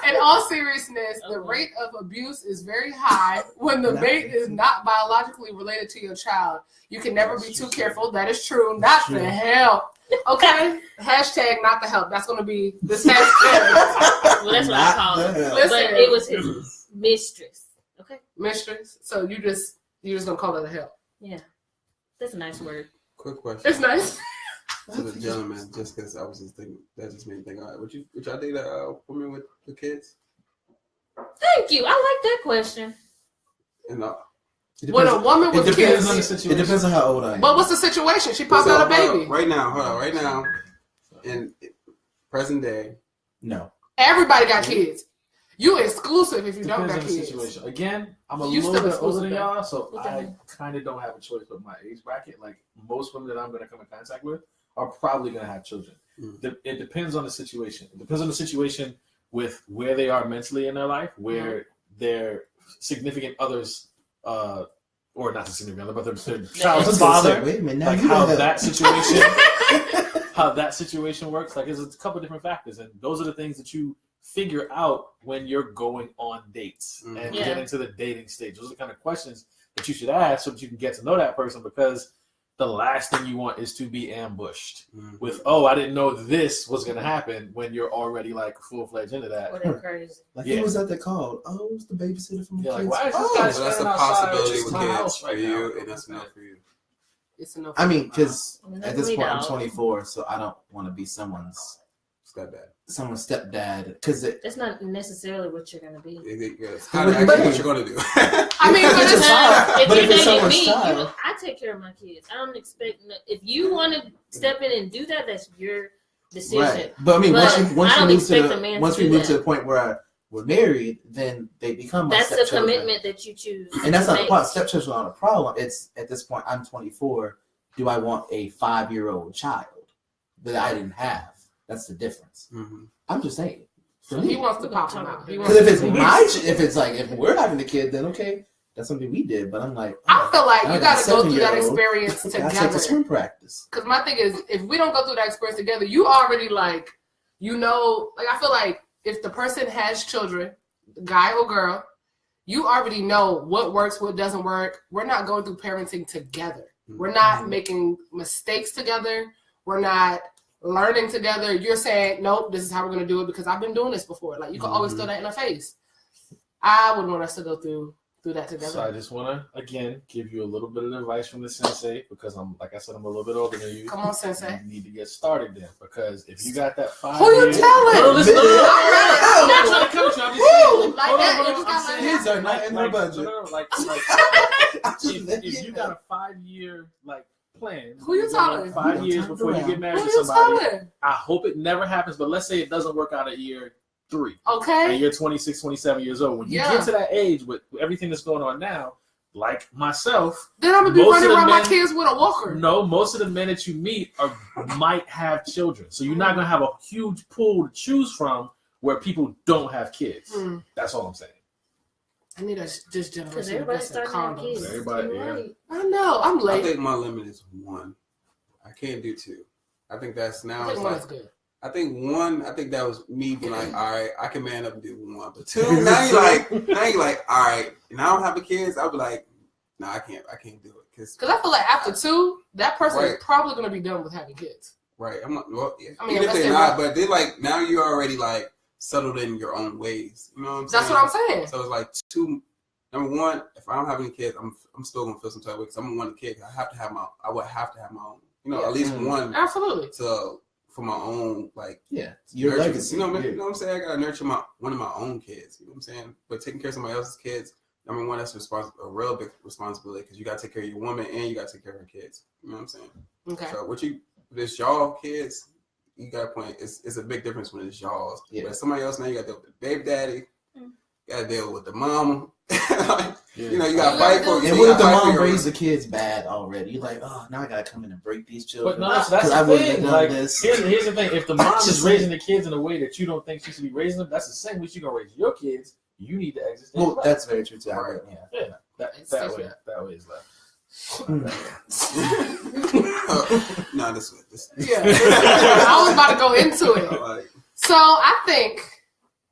In all seriousness, the rate of abuse is very high when the mate is not biologically related to your child. You can never be too careful. That is true. Not the help. Okay? Hashtag not the help. That's going to be this hashtag. Well, that's what I call it. But it was his mistress. Okay? Mistress. So you just don't call it a help. Yeah. That's a nice word. Quick question. It's nice. To the gentleman, just because I was just thinking, that just made me think, all right, would y'all date a woman with kids? Thank you. I like that question. And when a woman with kids, on the situation. It depends on how old I am. But what's the situation? She popped out a baby. Right now, in present day. No. Everybody got kids. You exclusive if you don't got kids. Situation. Again, I'm a little bit older than y'all, so I kind of don't have a choice with my age bracket. Like most women that I'm going to come in contact with are probably going to have children. It depends on the situation. It depends on the situation with where they are mentally in their life, where their significant others or not the significant other, but their child's father, like how that situation works. Like, there's a couple different factors, and those are the things that you figure out when you're going on dates and get into the dating stage. Those are the kind of questions that you should ask so that you can get to know that person, because the last thing you want is to be ambushed with, I didn't know this was going to happen, when you're already like full-fledged into that. They're crazy. Like, who was that they called? Oh, it was the babysitter from the kids. Like, why is this guy that's a possibility with kids for you, and that's enough for you. It's enough. I mean, because at this point I'm 24, so I don't want to be someone's stepdad, because it's not necessarily what you're going to be. It's not actually what you're going to do. I mean, but it's not. If you're dating me, child, I take care of my kids. I don't expect. If you want to step in and do that, that's your decision. Right. But I mean, once we move to the point where we're married, then they become my stepchildren. That's the commitment that you choose. And that's not a problem. Stepchildren are not a problem. It's, at this point, I'm 24. Do I want a 5-year-old child that I didn't have? That's the difference. Mm-hmm. I'm just saying. He wants to pop him out. Because if we're having a kid, then okay, that's something we did. But I'm like, I feel like you got to go through that experience together. I take the swim practice. Because my thing is, if we don't go through that experience together, you already like, I feel like if the person has children, guy or girl, you already know what works, what doesn't work. We're not going through parenting together. We're not making mistakes together. We're not learning together. You're saying, nope, this is how we're going to do it because I've been doing this before. Like, you can always throw that in our face. I would want us to go through that together. So I just want to, again, give you a little bit of advice from the sensei, because like I said, I'm a little bit older than you. Come on, sensei. You need to get started then, because if you got that 5 Who you telling? Listen, I'm not trying to coach you. I'm just saying. Kids are not in their budget. If you got a 5-year, plan. Who you telling? 5 years before you get married to somebody. I hope it never happens, but let's say it doesn't work out at year 3. Okay. And you're 26, 27 years old. When you get to that age with everything that's going on now, like myself, then I'm going to be running around my kids with a walker. No, most of the men that you meet might have children. So you're not going to have a huge pool to choose from where people don't have kids. That's all I'm saying. I need this generation to invest in condoms. Everybody, I know. I'm late. I think my limit is 1. I can't do 2. I think that's now. I think 1 is good. I think 1. I think that was me being like, all right, I can man up and do 1. But 2, now you're like, all right. And I don't have the kids. I'll be like, no, I can't do it. Because I feel like after 2, that person is probably going to be done with having kids. Right. I'm not. Well, yeah. I mean, even if they're not, but they're like, now you're already like settled in your own ways. You know what I'm saying? That's what I'm saying. So it's like 2. Number 1, if I don't have any kids, I'm still gonna feel some type of way because I'm gonna want a kid. I would have to have my own. At least 1. Absolutely. For my own your legacy. You know what I'm saying? I gotta nurture one of my own kids. You know what I'm saying? But taking care of somebody else's kids, number 1, that's a real big responsibility because you gotta take care of your woman and you gotta take care of her kids. You know what I'm saying? Okay. So this y'all kids, you got a point. It's a big difference when it's y'all's. Yeah. But somebody else now you gotta deal with the baby daddy. You gotta deal with the mama. You gotta fight for it. And what if the mom raised the kids bad already? You're like, oh, now I gotta come in and break these children. But no, that's the thing. Here's the thing: if the mom is raising the kids in a way that you don't think she should be raising them, that's the same way you're gonna raise your kids. You need to exist. Well, that's very true too. Right. Yeah. That way is left. No, this way. Yeah, I was about to go into it. So I think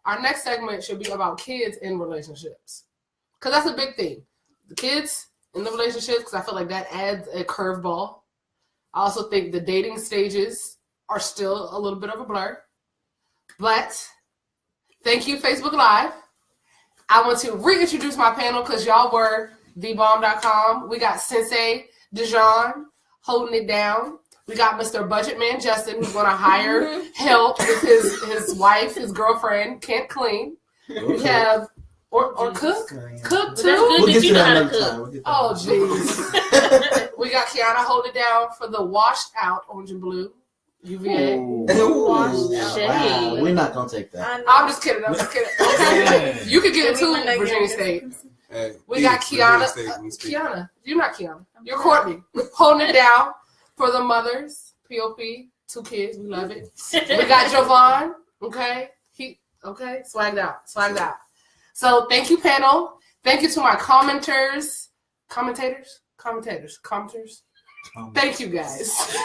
our next segment should be about kids in relationships. Because that's a big thing. The kids in the relationships, because I feel like that adds a curveball. I also think the dating stages are still a little bit of a blur. But thank you, Facebook Live. I want to reintroduce my panel because y'all were thebomb.com. We got Sensei Dijon holding it down. We got Mr. Budget Man Justin, who's going to hire help with his wife, his girlfriend, can't clean. We have... Or cook? Cook too? We'll get to that another time. Oh, jeez. We got Kiana holding it down for the washed out orange and blue UVA. Washed out. Wow. We're not going to take that. I'm just kidding. Okay. You can get it too, Virginia State. Hey, we got Kiana. Kiana. You're not Kiana. You're Courtney. Holding it down for the mothers. POP. 2 kids. We love it. We got Jovan. Okay. Swagged out. So thank you, panel. Thank you to my commentators. Thank you guys.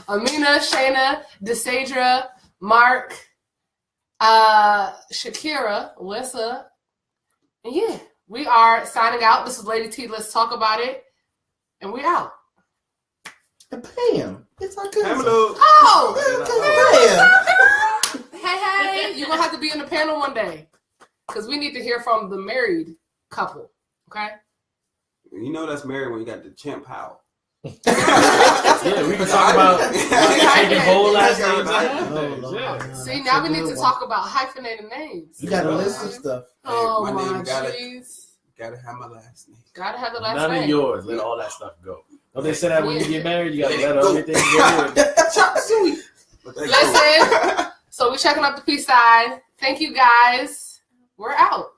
Amina, Shayna, Desadra, Mark, Shakira, Alyssa. And yeah, we are signing out. This is Lady T. Let's talk about it. And we out. And bam. It's our cousin. Hello. Oh! Bam. Hey, you're going to have to be in the panel one day. Because we need to hear from the married couple. Okay? You know that's married when you got the champ Powell. Yeah, we can talk about taking whole last names. Yeah. See, now we need to talk about hyphenated names. You got a list of stuff. Oh, my name jeez. Gotta have my last name. Gotta have the last None name. of yours. Let all that stuff go. Don't they say that when you get married, you gotta let everything go? Chop suey. Listen, so we're checking out the peace sign. Thank you guys. We're out.